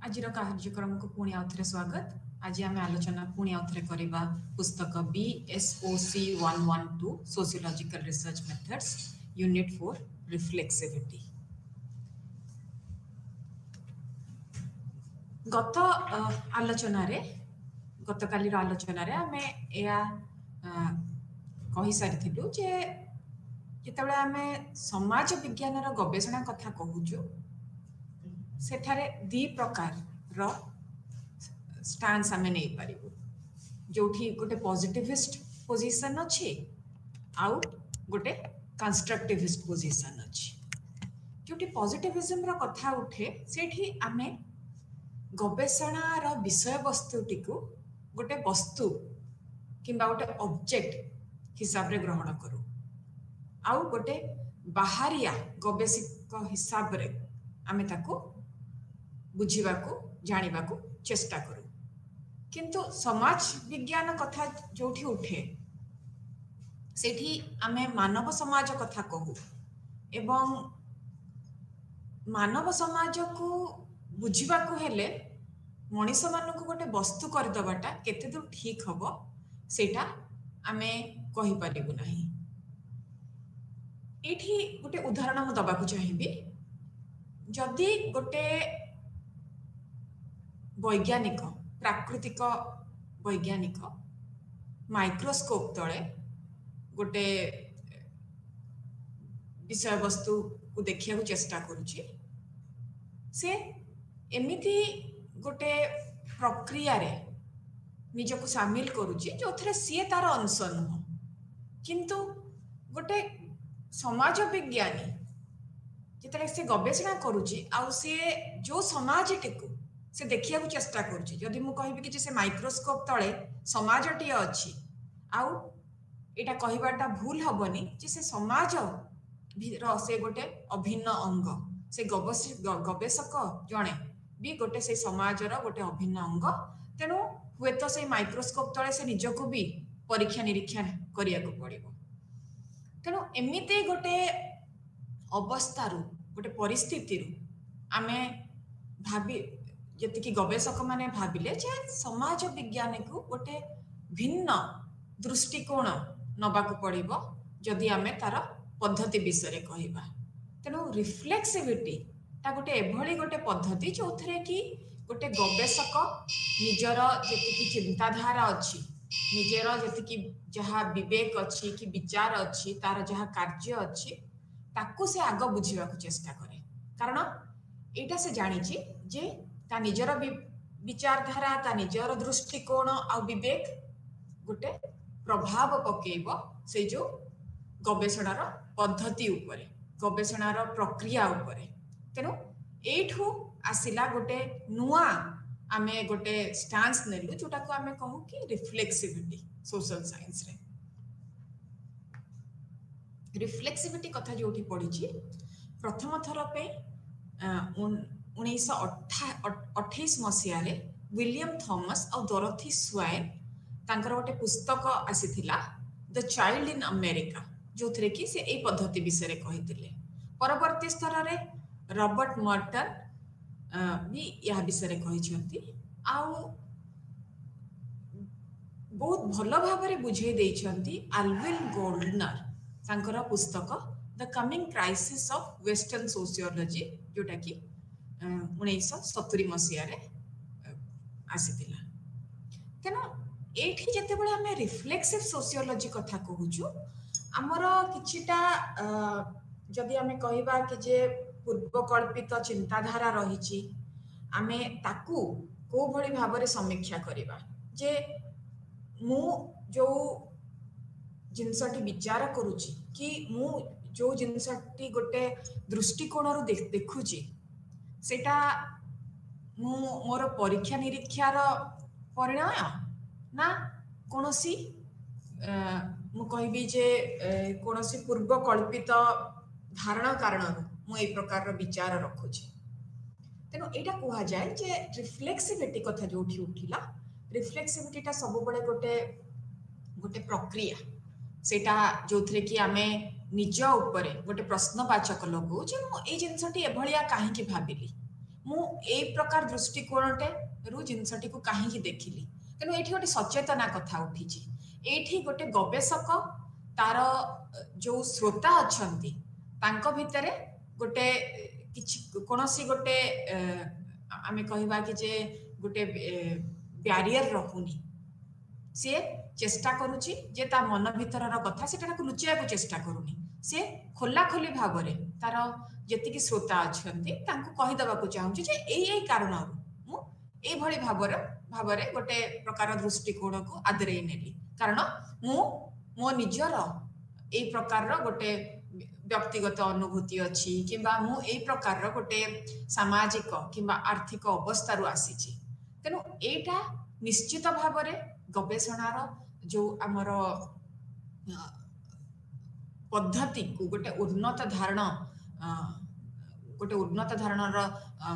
आज कार्यक्रम को पुणी आउथरे स्वागत। आज आम आलोचना पुणी आउथरे करिबा पुस्तक BSOC 112 sociological research methods unit 4 reflexivity. गत आलोचना रे गत कालीर आलोचना रे आमे या कहि सारिथिलु जे जेतेबेले आमे समाज विज्ञान रो गवेषणा कथा कहूछु सेठारे दी प्रकार रो स्टांस आमे नै पारिबु जोठी गोटे पॉजिटिविस्ट पोजीशन अछि आउ गोटे कंस्ट्रक्टिविस्ट पोजीशन अछि। जोठी पॉजिटिविज्म रो कथा उठे सेठी आमे गवेषणा रो विषय वस्तुटी को गोटे वस्तु किंबा गोटे ऑब्जेक्ट हिसाब रे ग्रहण करू आउ गोटे बाहरिया गवेषक हिसाब रे आमे ताको बुझीबा को जानिबा को चेष्टा करू। किंतु समाज विज्ञान कथा जोठी उठे सेठी आमे मानव समाज कथा कहू एवं मानव समाज को बुझीबा को हेले मनीष मान को गोटे वस्तु कर दबाटा केते दूर ठीक हबो सेटा आमे कहि परिबु नाही। एठी गोटे उदाहरण हम दबा को चाहिबी। जदि गोटे वैज्ञानिक प्राकृतिक वैज्ञानिक माइक्रोस्कोप तले गोटे विषय वस्तु को देखिया को चेष्टा करूची से एमिति गोटे प्रक्रिया रे निजको शामिल करूची जो थरे सीए तार अंश नुह किंतु गोटे समाज विज्ञानी जितने से गवेषणा करूची आ से जो समाज टिकु से देखिया को चेष्टा करूची। जदि मु कहबी कि से माइक्रोस्कोप तले समाजटी अछि आउ एटा कहबाटा भूल हबनी जे से समाज रो से गोटे अभिन्न अंग से गवेषक जणे भी गोटे से समाज रो गोटे अभिन्न अंग तेनु हुए तो से माइक्रोस्कोप तले से निजको भी परीक्षा निरीक्षण करिया को पड़िबो। तेनु एमिते गोटे अवस्था रु गोटे परिस्थिति रु आमे भाबी जति कि गवेषक माने भाबिले जे समाज विज्ञान को गोटे भिन्न दृष्टिकोण नबा को पड़िबो जदि आमे तार पद्धति विषय कहिबा। तेनु रिफ्लेक्सिविटी ता गोटे एभली गोटे पद्धति जो थरे कि गोटे गवेषक निजर जति कि चिंताधारा अछि निजर जति कि जहा विवेक अछि कि विचार अछि तार जहा कार्य अछि ताकू से आग बुझीबा को चेष्टा करे कारण एटा से जानिछि जे ता निजर विचारधारा ता निजर दृष्टिकोण आ विवेक गोटे प्रभाव पकेइबो से जो गवेषणार पद्धति उपरे गवेषणार प्रक्रिया उपरे। तेनु एठू आसिला गोटे नुआ आमे गोटे स्टांस नेलु जोटा को आमे कहू कि रिफ्लेक्सिविटी सोशल साइंस रे। रिफ्लेक्सिविटी कथा जोठी पढिछि प्रथम थर पे 1928 मसिया रे विलियम थॉमस और डोरोथी स्वाइन तांकर गोटे पुस्तक आसीथिला द चाइल्ड इन अमेरिका जो थरे कि से ए पद्धति विषय रे कहिथिले। परवर्ती स्तर रे रॉबर्ट मर्टन भी यह विषय रे कहिछंती आउ बहुत भलो भाबरे बुझेई देइछंती अल्विन गोल्डनर तांकर पुस्तक the coming crisis of western sociology जोटा कि 1970 मसिया रे आसीथिला। तेना एठी जते बेले हमें रिफ्लेक्सिव सोशियोलॉजी कथा कहूछु हमर किछिटा जदि हमें कहिबा कि जे पूर्व कल्पित चिंताधारा रहिछि आमे ताकू को भली भाबरे समीक्षा करिबा जे मु जो जिनसटी विचार करूची कि मु जो जिनसटी गोटे दृष्टिकोण रु देखुची सेटा मु मोर परीक्षा निरीक्षार परिणाम ना कोनोसी मु कहबी जे कोनोसी पूर्व कल्पित धारणा कारण मु ए प्रकार रो विचार रखुची। तेनो एटा कोहा जाय जे रिफ्लेक्सिविटी कथा जोठी उठिला रिफ्लेक्सिविटी ता सब बळे गोटे गोटे प्रक्रिया सेटा जोथरे कि आमे निज उपरे गोटे प्रश्नवाचक लगो जे मु ए जिनसटी एभलिया काहे कि भाबिली मु ए प्रकार दृष्टिकोणटे रु जिनसटी को कहीं देखिली तेणु ये गोटे सचेतना कथा उठी ये गोटे गवेषक तार जो श्रोता अच्छा भितर गोटे कौन सी गोटे आमे कहवा कि जे गोटे ब्यारियर रहुनी सी चेष्टा करुची जे ता मन भीतर कथा से लुचिया को चेष्टा करूनी सी खोला खोली भाव में तार जी श्रोता अच्छा कहीदेवा को चाहूँगी जे यही कारण मुझे भाव में गोटे प्रकार दृष्टिकोण को आदरे नेली कारण मो निजर ए प्रकार गोटे व्यक्तिगत अनुभूति अच्छी किंबा मु ए प्रकार गोटे सामाजिक किंबा आर्थिक अवस्था आसी तेणु एटा निश्चित भाव में गवेषणार जो आमर पद्धति को गोटे उन्नत धारण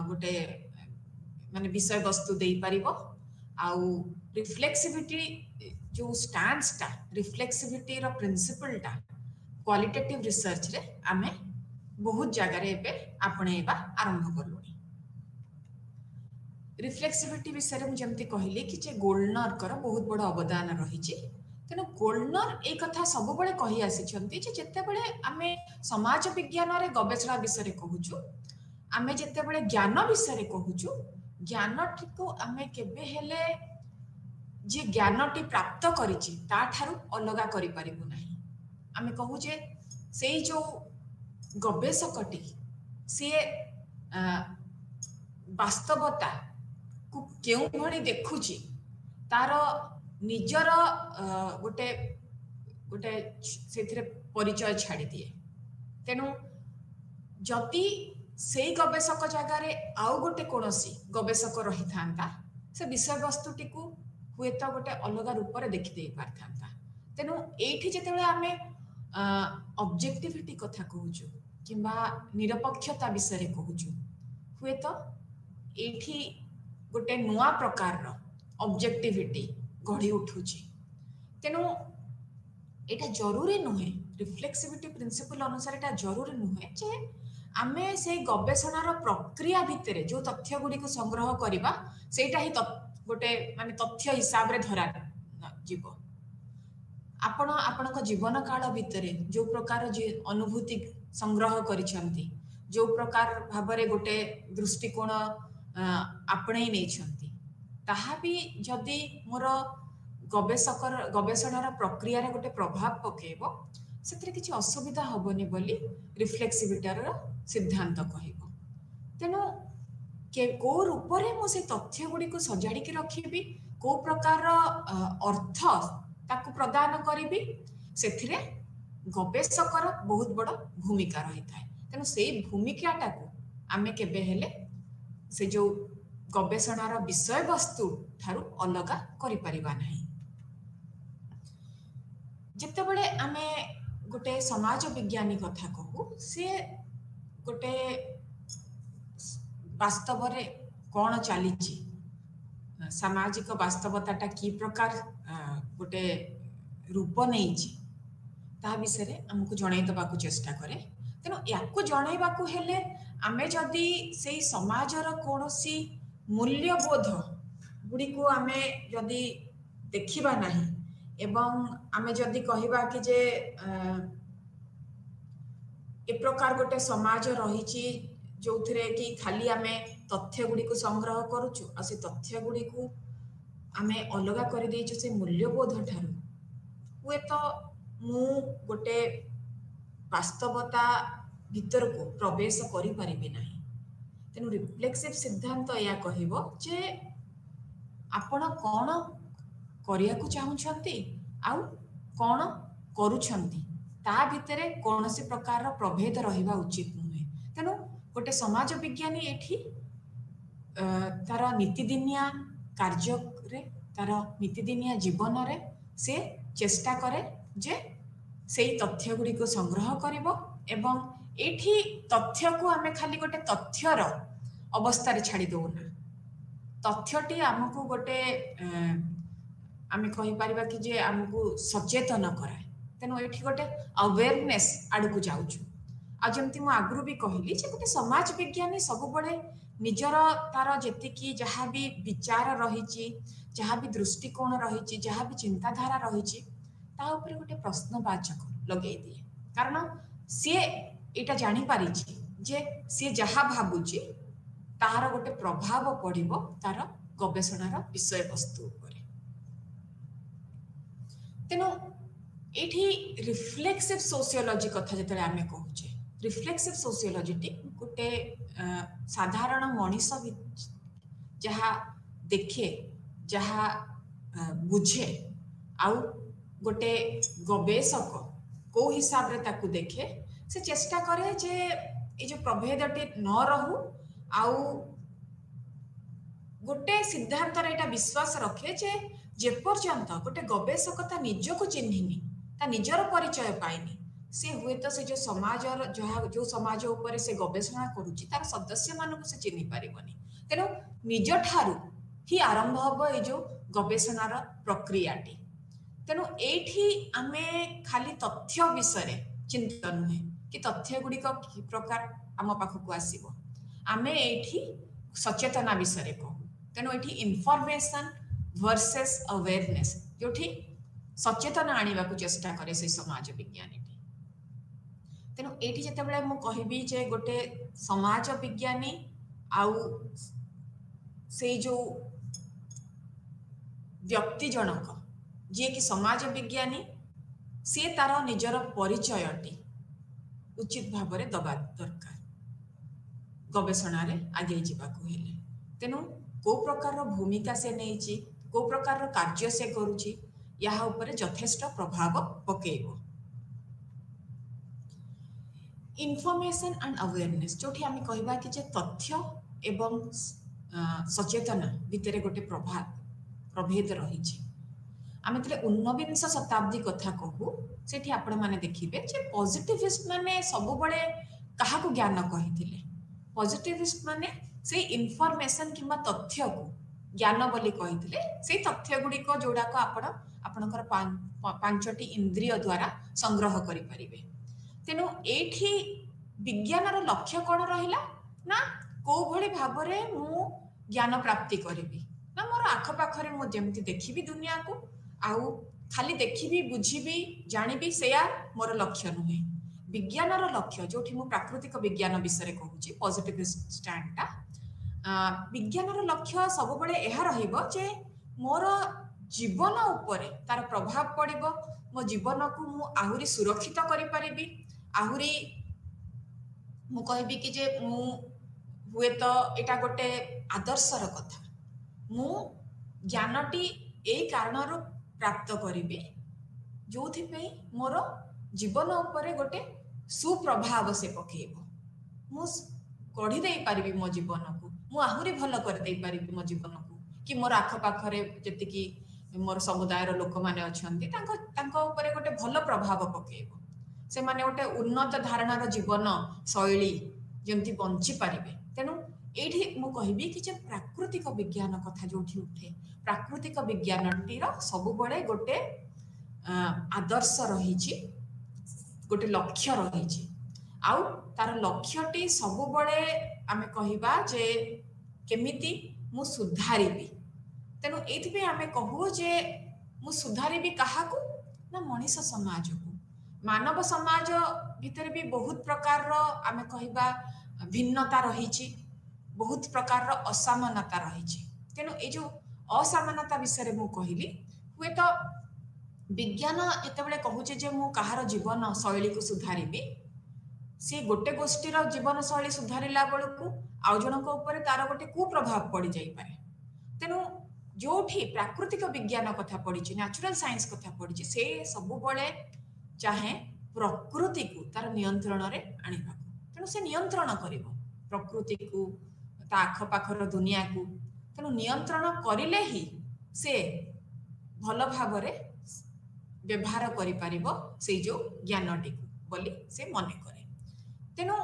गोटे माने विषय वस्तु दे पारिबो आउ रिफ्लेक्सिविटी जो स्टांस टा रिफ्लेक्सिविटी रो प्रिंसिपल टा क्वालिटेटिव रिसर्च रे आमे बहुत जगह रे एबे आपणेबा आरंभ करलुनी रिफ्लेक्सिविटी विषय में जमती कहली कि जे गोल्डनर कर बहुत बड़ अवदान रही तेणु गोल्डनर एक कथा सब बड़े कही आसी जिते बड़े आमे समाज विज्ञान रे गवेषणा विषय कहूचु आमे जिते बड़े ज्ञान विषय कहूचु ज्ञानटी को आमे केबे हेले जे ज्ञानटी प्राप्त करिछि ता ठारू अलगा करि परिबु नाही आमे कहू जे सेई जो गवेषकटी से वास्तवता को केउ भणी देखुछि तार निजर गोटे गोटे से परिचय छाड़ी दिए तेणु जदि से गवेषक जगार आउ गोटे कौन गवेषक रही था से विषय वस्तुटी को हुए तो गोटे अलग रूप से देखी पारि था तेणु ये जिते आम ऑब्जेक्टिविटी कथा कहूँ कि निरपेक्षता विषय कहूँ हुए तो ये गोटे नुआ प्रकार ऑब्जेक्टिविटी गढ़ी उठुची तेणु यहाँ जरूरी नुहे रिफ्लेक्सिविटी प्रिंसिपल अनुसार यहाँ जरूरी नुहे जे आमे से गवेषणार प्रक्रिया भितर जो तथ्य गुड़ी को संग्रह करवा सेटा ही गोटे माने तथ्य हिसाब रे धरा जीव आपण आपणक जीवन काल भितर जो प्रकार अनुभूति संग्रह करिसेंती जो प्रकार भाबरे गोटे दृष्टिकोण आपणे नहीं ताहा भी जदि मोर गवेषणार प्रक्रिया रे गोटे प्रभाव पकेबो से किसी असुविधा हेनी बोली रिफ्लेक्सिविटर सिद्धांत कहब तेणु को रूप से तथ्य गुड़ी को सजाड़ी रखी को प्रकार अर्थ ताकू प्रदान करी से गवेषकर बहुत बड़ भूमिका रही है तेणु से भूमिकाटा को आमे केबे हेले से जो गवेषणार विषय वस्तु ठारू अलगा करि परिबा नहीं जिते बड़े आमे गोटे समाज विज्ञानी कथा कहू सी गोटे वास्तव रे कौन चली सामाजिक वास्तवताटा की प्रकार गोटे रूप नहीं ता विषय आमको जनईदेवाक चेष्टा करे तेणु या जनईवाक हेले आमे जदि से समाजर कौन सी मूल्यबोध गुड़ी को आमे जदि देखिबा नहीं एवं आमे जदि कहिबा कि जे ए प्रकार गोटे समाज रही जो थे कि खाली आमे तथ्य गुड़ी को संग्रह करुचु आ से तथ्य गुड़ी को आमे अलगा कर देचु से मूल्यबोध ठारू हुए तो मु गोटे वास्तवता भीतर को प्रवेश करि परिबे नहीं तेणु रिफ्लेक्सिव सिद्धांत या कहब जे आपण कौन करिया को चाहूछंती आउ कौन करूछंती ता भितरे कौन से प्रकार प्रभेद रहिबा उचित नुहे तेणु गोटे समाज विज्ञानी एठी तार नीतिदिनिया कार्य रे तार नीतिदिनिया जीवन रे से चेष्टा करे जे सेई तथ्य गुड़ी को संग्रह करिवो एवं एठी तथ्य को आमे खाली गोटे तथ्यर अवस्था रे छाड़ी दउना तथ्यटी आमको गोटे आमे कहि परिबा कि जे आमको सचेतन कराए तेणु एठी गोटे अवेयरनेस आड़ को जाऊछु आ जमती मु आगु भी कहली जे गोटे समाज विज्ञानी सब बड़े निजर तार जेतिकी जहाँ भी विचार रही जहाँ भी दृष्टिकोण रही जहाँ भी चिंताधारा रही ता ऊपर गोटे प्रश्नवाचक लगे दिए कारण सी एटा जानी पारी जे सी जहाँ भावुची तार गोटे प्रभाव पड़िबो तार गवेषणार विषय वस्तु उपरे तेणु ये रिफ्लेक्सिव सोशियोलॉजी कथा जो आम कहूचे रिफ्लेक्सिव सोशियोलॉजी गोटे साधारण मनीष जहाँ देखे जहाँ बुझे आउ गोटे गवेषक को हिसाब रे ताकू देखे से चेष्टा करे जे ये जो प्रभेदटी न रहू आउ गोटे सिद्धांत एटा विश्वास रखे जे जेपर्यंत गोटे गवेषक ता निजको चिन्हिनी ता निजर परिचय पाइनी से हुए तो से जो समाज जो समाज ऊपर से गवेषणा करुच्ची तार सदस्य मानक से चिन्हि पारिबनी तेणु निज ठारू ही आरंभ हम ये जो गवेषणार प्रक्रियाटी तेणु एठी आमे खाली तथ्य विषय चिंतित नुहे कि तथ्य गुड़िक कि प्रकार आम पाखक आसीबो आमे एठी सचेतना विषय कहू तेणु एठी इनफॉरमेशन वर्सेस अवेयरनेस जोठी सचेतना आनिबा को चेष्टा करे से समाज विज्ञानी तेणु एठी जेतेबेले मु कहबी जे गोटे समाज विज्ञानी आउ से जो व्यक्ति जनक जे कि समाज विज्ञानी से तार निजर परिचयटी उचित भाव में दबा दरकार गवेषणा आगे जावाक हेले तेणु को प्रकार भूमिका से नहीं को प्रकार कार्य से करुच्ची या ऊपर यथेष्ट प्रभाव पकेब इनफॉरमेशन एंड अवेयरनेस जो आम कहबा कि तथ्य एवं सचेतना भितर गोटे प्रभेद रही आम जो 19 शताब्दी कथा कहू से आपण मैंने देखिए जे पॉजिटिविस्ट माने सब बड़े क्या ज्ञान कही पॉजिटिविस्ट माने से इनफॉरमेशन किंबा तथ्य को ज्ञान बोली कही से तथ्य गुड़िक जोड़ाक आपणकर पांचटी इंद्रिय द्वारा संग्रह करें तेणु एठी विज्ञानर लक्ष्य कौन रहिला ना को भली भाव में मु ज्ञान प्राप्ति करी ना मोर आखपाखरे मु जेमती देखिबी दुनिया को आउ खाली देखिबी बुझिबी जानिबी सेया मोर लक्ष्य नुहे विज्ञानर लक्ष्य जो मु प्राकृतिक विज्ञान विषय कहूची पॉजिटिव स्टैंडटा विज्ञानर लक्ष्य सब बड़े यह रहिबो जे मोर जीवन उपरे तार प्रभाव पड़िबो मो जीवन को मु आहुरी सुरक्षित करि परिबी आहुरी मु कहबी कि जे मु हुए तो एटा गोटे आदर्शर कथा मु ज्ञानटी एई कारणर प्राप्त करिबी जोथि पे मोर जीवन उपरे गोटे सुप्रभाव से पकेइबो मु गढ़ी दे पारिबी मो जीवन को मु आहुरी भल कर दे पारिबी मो जीवन को कि मोर आख पाखरे जतिकी मोर समुदायर लोक माने अछंती तांको ऊपर गोटे भल प्रभाव पकेइबो से माने गोटे उन्नत धारणार जीवन शैली जेमती बंची पारिबे तेणु एठी मु कहबी कि जे प्राकृतिक विज्ञान कथा जोठी उठे प्राकृतिक विज्ञानटीर सब बड़े गोटे आदर्श रही गोटे लक्ष्य रही आउ तार लक्ष्यटी सब बड़े आमे कहिबा जे केमिति मु सुधारिबी तेणु ये आम कहू जे मु सुधारिबी काहाकू ना मनीष समाज को मानव समाज भितर भी बहुत प्रकार आम कहिबा भिन्नता रही बहुत प्रकार असमानता रही तेणु ये जो असमानता विषय मु कहली हुए तो विज्ञान जितेबाला कहूचे जे मु कहार जीवन शैली को सुधारिबी सी गोटे गोष्ठीर जीवन शैली सुधारिला बेलू आउ जनक ऊपर तार गोटे कुप्रभाव पड़ जाइपे तेणु जोठी प्राकृतिक विज्ञान कथा पड़ी नेचुरल साइंस कथा पड़ी से सब बड़े चाहे प्रकृति को तार नियंत्रण रे आनिबा तेणु से नियंत्रण करिवो प्रकृति को ता आखपाखर दुनिया को तेणु नियंत्रण करिले ही से भल भाव रे व्यवहार करि पारिबो से जो ज्ञानटी को बोली से मने करे तेणु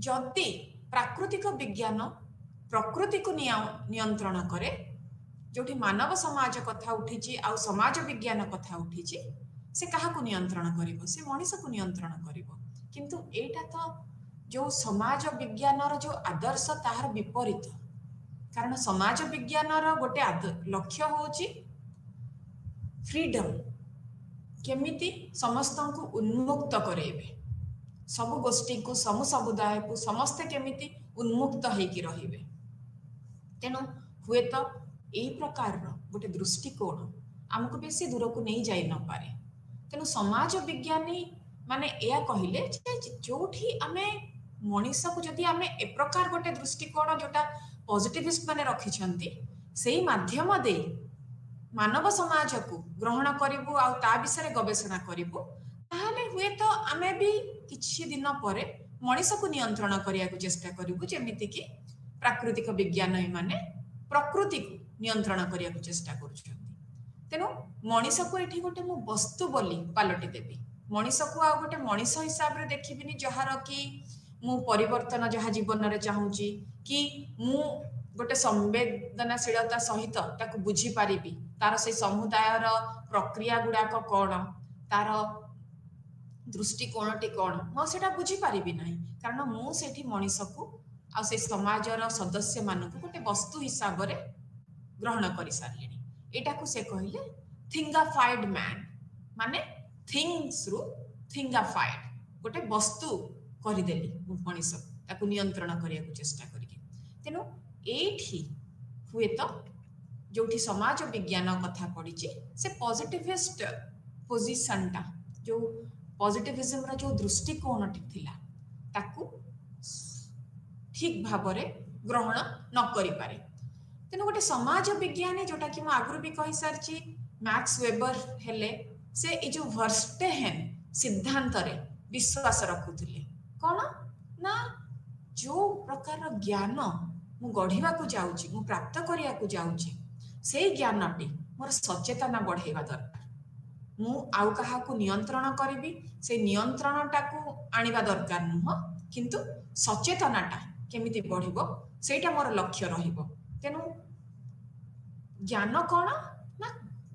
जदि प्राकृतिक विज्ञान प्रकृति को नियंत्रण करे जोठी मानव समाज कथा उठी आउ समाज विज्ञान कथा उठी से क्या नियंत्रण करिवो से मनीष को नियंत्रण करिवो किंतु एटा तो जो समाज विज्ञान जो आदर्श ताहार विपरीत कारण समाज विज्ञान गोटे लक्ष्य होची फ्रीडम केमिति समस्त को उन्मुक्त करेबे सबु गोष्ठी को समुदाय को समस्ते केमिति उन्मुक्त होइकी रहिबे तेणु हुए तो यही प्रकार गोटे दृष्टिकोण आमको बेसी दूर को नहीं जाई न पारे तेणु समाज विज्ञानी माने या कहले जोठी आमे मनीष को जदि आमे ए प्रकार गोटे दृष्टिकोण जोटा पॉजिटिविस्ट माने रखिछंती सेही माध्यम दे मानव समाज को ग्रहण करिबु आ ता विषय गवेषणा करिबु ताहले हुए तो आमे भी किछि दिन परे मनीष को नियंत्रण करिया को चेष्टा करिबु जेमिति कि प्राकृतिक विज्ञान माने प्रकृति को नियंत्रण करिया को चेष्टा करूछंती तेनु मनीष को एठी गोटे मु वस्तु बोली पालटी देबी मनीष को आ गोटे मनीष हिसाब रे देखिबिनी जहार कि मु परिवर्तन जहा जीवन रे चाहूची कि मु गोटे संवेदनशीलता सहित ताकू बुझी पारिबी तार से समुदाय प्रक्रिया गुड़ाक कौन तार दृष्टिकोणटी कौन मु सेटा बुझी पारिबी नाही कारण मु सेठी मनीष को आ से समाजर सदस्य मानक गोटे वस्तु हिसाब रे ग्रहण करि सारलिनी एटा को से कहले थिंगाफाइड मैन माने थिंग्स रु थिंगाफाइड गोटे वस्तु करि देली मनीष ताकू नियंत्रण करिया को चेष्टा करिके तेनु एठी हुए तो जोठी समाज विज्ञान कथा पड़ी से पॉजिटिविस्ट पोजिशन टा जो पॉजिटिविज्म रा जो दृष्टिकोण थिला ताकू ठीक भाव रे ग्रहण न करि पारे तेनु गोटे समाज विज्ञानी जोटा कि आगु भी कहि सारची मैक्स वेबर हेले से ए जो वर्स्टेहेन सिद्धांत रे विश्वास रखुथिले कोन ना जो प्रकार ज्ञान मु गढ़िवा को जाउची मु प्राप्त करिया को जाउची से ज्ञानटी मोर सचेतना बढ़ाइबा दरकार मु आउ कहा को नियंत्रण करिबी से नियंत्रणटा को आनिबा दरकार नुह किंतु सचेतनाटा केमिति बढ़िबो सेटा मोर लक्ष्य रहिबो तेनु ज्ञान कोन ना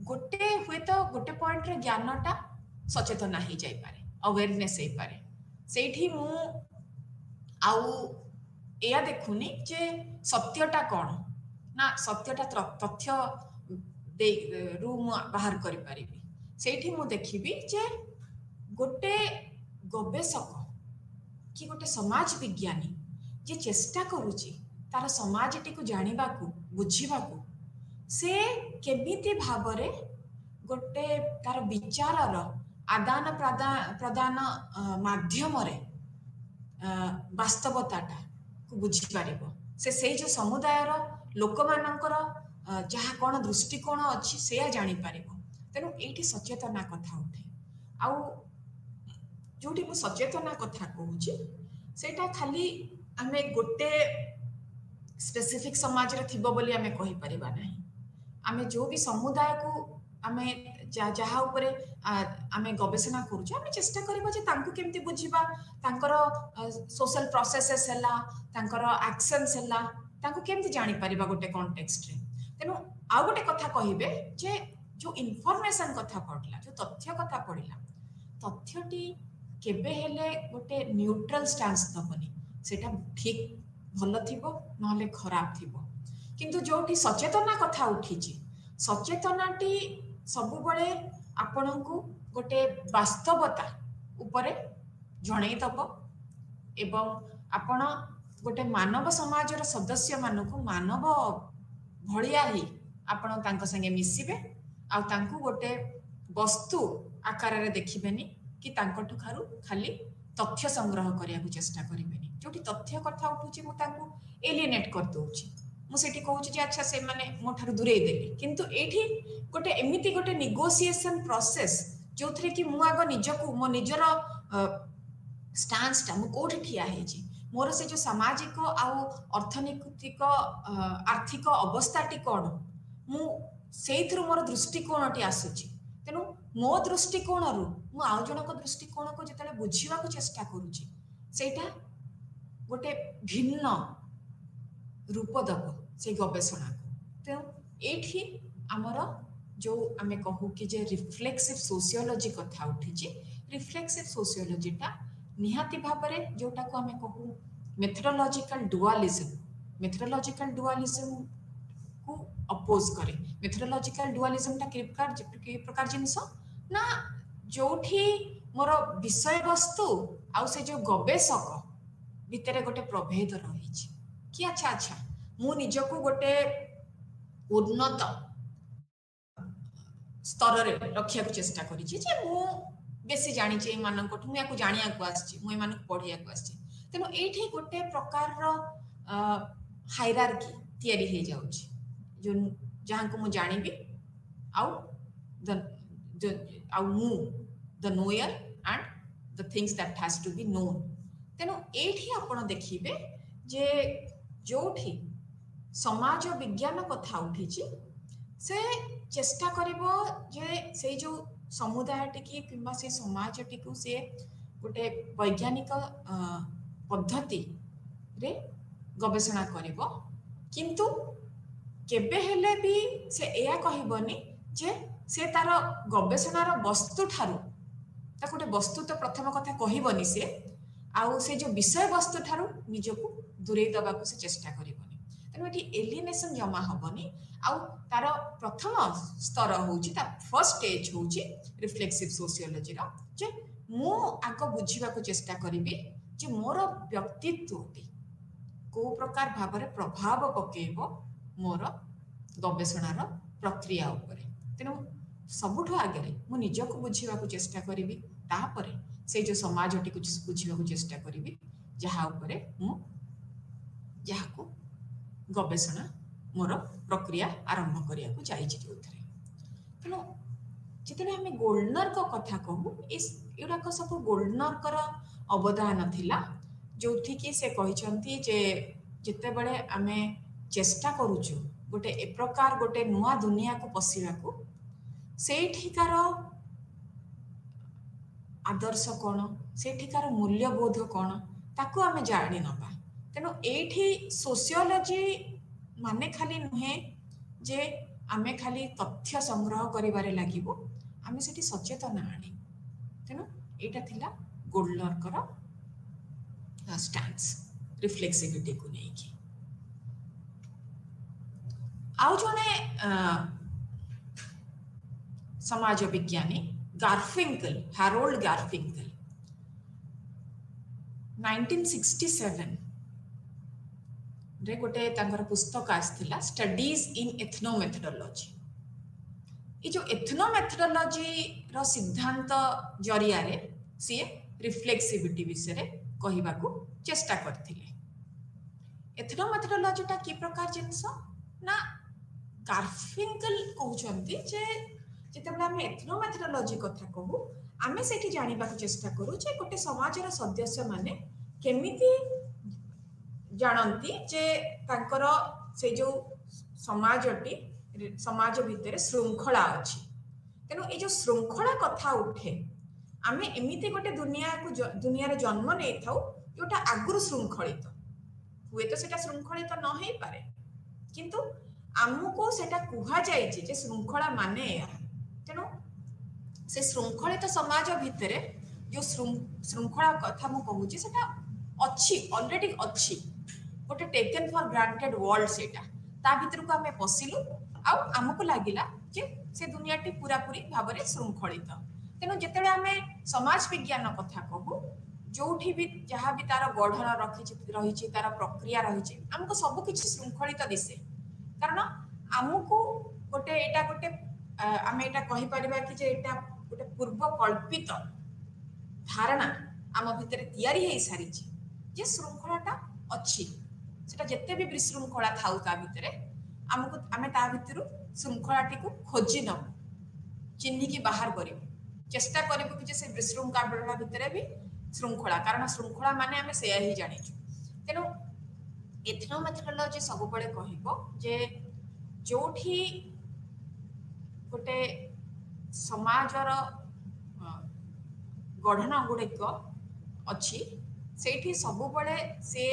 गोटे हुए तो गोटे पॉइंट रे ज्ञानटा सचेतना ही जाई पारे अवेयरनेस हे पारे सेठी मु आउ एया देखुनी जे सत्यटा कौन ना सत्यटा तथ्य दे रु बाहर करि पारिबी सेठी मु देखिबी जे गोटे गवेषक कि गोटे समाज विज्ञानी जे चेष्टा करूची तार समाजटी को जानिबा को बुझिबा को से केमिति भाबरे गोटे तार विचारर आदान प्रदान माध्यम रे वास्तवताटा को बुझी पारिबो से जो समुदाय लोक मानकर जहा कौन दृष्टिकोण अच्छी से जानी पारिबो तेनु एठी सचेतना कथा उठे आउ जोटी मु सचेतना कथा कहूची सेटा खाली आमे गोटे स्पेसिफिक समाज रे थिबो बोली आमे कहि परिबा नाही आमे जो भी समुदाय को आमे जहा ऊपर आमे गवेषणा करूछ आमे चेष्टा करबा जे तांको केमती बुझिबा तांकर सोशल प्रोसेसेस हला तांकर एक्शंस हला तांको केमती जानि परिबा गोटे कॉन्टेक्स्ट रे तेनु आ गोटे कथा कहिबे जे जो इन्फॉर्मेशन कथा पडला जो तथ्य कथा पडिला तथ्यटी केबे हेले गोटे न्यूट्रल स्टांस दबनी सेटा ठीक भल थिबो नहले खराब थिबो किंतु जोठी सचेतना कथा उठीची सचेतनाटी सबु बळे आपनकु गोटे वास्तवता उपरे जणै दब एवं आपण गोटे मानव समाजर सदस्य मानकु मानव भलिया ही आपण तांको संगे मिसिबे आ तांको गोटे वस्तु आकार रे देखिबेनी कि तांको खारु खाली तथ्य संग्रह करिया को चेष्टा करिबेनी जोठी तथ्य कथा उठुची मु तांको एलिएनेट कर दोउची मु सेठी कहूची जे अच्छा से माने मोठारु दूरे देली किंतु एठी गोटे एमिति गोटे नेगोशिएशन प्रोसेस जोथरे कि मु आगो निजको मो निजर स्टांस टा मु कोठी ठिया हेची मोर से जो सामाजिक आ अर्थनैतिक आर्थिक अवस्थाटी कोन मु सेइथरु मोर दृष्टिकोणटी आसुची तेनु मो दृष्टिकोणरु मु आउ जनक दृष्टिकोण को जतले बुझिवा को चेष्टा करूची सेटा गोटे भिन्न रूप दब से गवेषणा को तो एठी आमर जो आमे कहू कि जे रिफ्लेक्सिव सोशियोलॉजी कथा उठी रिफ्लेक्सिव सोशियोलॉजी टा निहाती भाबरे जोटा को आमे कहू मेथडोलॉजिकल डुअलिज्म को अपोज करे। मेथडोलॉजिकल डुअलिज्म टा कि प्रकार जिनस ना जोठी मोर विषय वस्तु आउ से जो गवेषक भितर गोटे प्रभेद रही कि अच्छा अच्छा मु निजको गोटे उन्नत स्तर रे रखिया को चेष्टा करी जे मु बेसी जानी चे मान को मु याको जानिया को आछि मु मान पढिया को आछि। तेनो एठी गोटे प्रकार रो हायरार्की तयारी हे जाउछि जो जहां को मु जानिबी आउ मु the knower and the things that has to be known. तेनो एठी आपण देखिबे जे जोठी समाज विज्ञान कथा उठिछि से चेष्टा करिबो जे से जो समुदाय टिकी किंबा से समाज टिकू से गोटे वैज्ञानिक पद्धति रे गवेषणा करिबो किंतु केबे हेले भी से एया कहिबोनी जे से तार गवेषणार वस्तु ठारू ता गोटे वस्तु तो प्रथम कथा कहिबोनी से आउ से जो विषय वस्तु ठारू निजको दूरे दबाकू से चेष्टा करिबोनी। तेनु एठी एलिनेशन जमा हबोनी आउ तार प्रथम स्तर होउची ता फर्स्ट स्टेज होउची रिफ्लेक्सिव सोशियोलॉजी रा जे मु आको बुझिबा को चेष्टा करिबी जे मोर व्यक्तित्वटी को प्रकार भाबरे प्रभाव पकेइबो मोर गवेषणार प्रक्रिया उपरे। तेनु सबुठो आगे मु निजको बुझिबा को चेष्टा करिबी तापरे से जो समाजटी को बुझिबा को चेष्टा करिबी जहा उपरे मु जहा को गवेषणा मोर प्रक्रिया आरंभ करिया को जाइछि जोथरे। तेनु जितने हमें गोल्डनर को कथा कहू इस एडा को सब गोल्डनर कर अवदान थिला जोथि कि से कहिसंती जे जिते बळे आमे चेष्टा करूछु गोटे ए प्रकार गोटे नुआ दुनिया को पसिबा को सेठिकार आदर्श कोन सेठिकार मूल्यबोध कोन ताको आमे जानि नबा। तेनु एठी सोशियोलॉजी माने खाली नुहे जे आमे खाली तथ्य संग्रह करिबारे लागिबो आमे सेठी सचेतन आनी। तेनु एटा थिला गोल्डनर कर स्टैंस रिफ्लेक्सिविटी को नेकी। आउ जने समाज विज्ञानी गार्फिंकल हैरोल्ड गार्फिंकल 1967 रे गोटे तांकर पुस्तक आस्थिला स्टडीज इन एथनोमेथोडोलॉजी। ये जो एथनोमेथोडोलॉजी रो सिद्धांत जरिया रे सी रिफ्लेक्सिविटी विषय रे कहिबा को चेष्टा करथिले। एथनोमेथोडोलॉजी टा की प्रकार जिंस ना गार्फिंकल कहउचंती जे जेतेबेला हम एथनोमेथोडोलॉजी कथा कहू आमे सेठी जानिबा को चेष्टा करू जे गोटे समाज रो सदस्य माने केमिति जानती जे तांकर से जो समाजटी समाज भितर श्रृंखला अछि। तेनु ए जो श्रृंखला कथा उठे आमे एमिति गोटे दुनिया रे जन्म नै थाउ जोटा आगुरु श्रृंखलित हुए तो सेटा श्रृंखलित न होई पारे किंतु आमुको सेटा कुहा जायछि जे श्रृंखला माने या। तेनु से श्रृंखलित समाज भितर जो श्रृंखला कथा मु कहूछि सेटा अछि ऑलरेडी अछि गोटे टेकन फॉर ग्रांटेड वर्ल्ड सेटा ता भितर को हमें पसिलु आ हमको लागिला जे से दुनियाटी पूरा पूरी भाबरे श्रृंखलित। तेनु जेतेबे हमें समाज विज्ञान कथा कहू जोठी भी जहाँ भी तार गठन रही तार प्रक्रिया रही हमको सब किछि श्रृंखलित दिसे कारण हमको गोटे एटा गोटे आमे एटा कहि परिबा कि जे एटा गोटे पूर्व कल्पित धारणा आम भितर तयारी हे सारी जे श्रृंखलाटा अछि सेटा जत्ते भी विशृंखला थाउ ता भितरे हमको आमे ता भितरु श्रृंखलाटी को खोजी न चिन्ह की बाहर करिबो चेष्टा करिबो कि जे से विशृंखला भितरे भी श्रृंखला कारण श्रृंखला माने आमे सेया ही जानिछु। तेनु एथनोमेथोडोलॉजी सब बळे कहिबो जे जोठी गोटे समाजर गठन गुड़िक अच्छी से सब बड़े से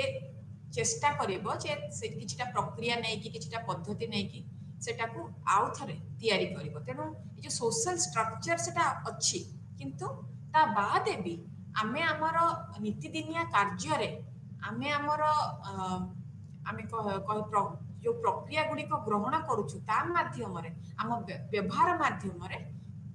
चेष्टा करिबो जे से किछटा प्रक्रिया नै कि किछटा पद्धति नै कि सेटा को आउ थरे तयारी करिबो। तेनु ए जो सोशल स्ट्रक्चर सेटा अच्छी किंतु ता बाद भी आमे आमर नीतिदिनिया कार्य रे आमे आमर आमे जो प्रक्रिया गुड़िक ग्रहण करूछु ता माध्यम रे आम व्यवहार माध्यम रे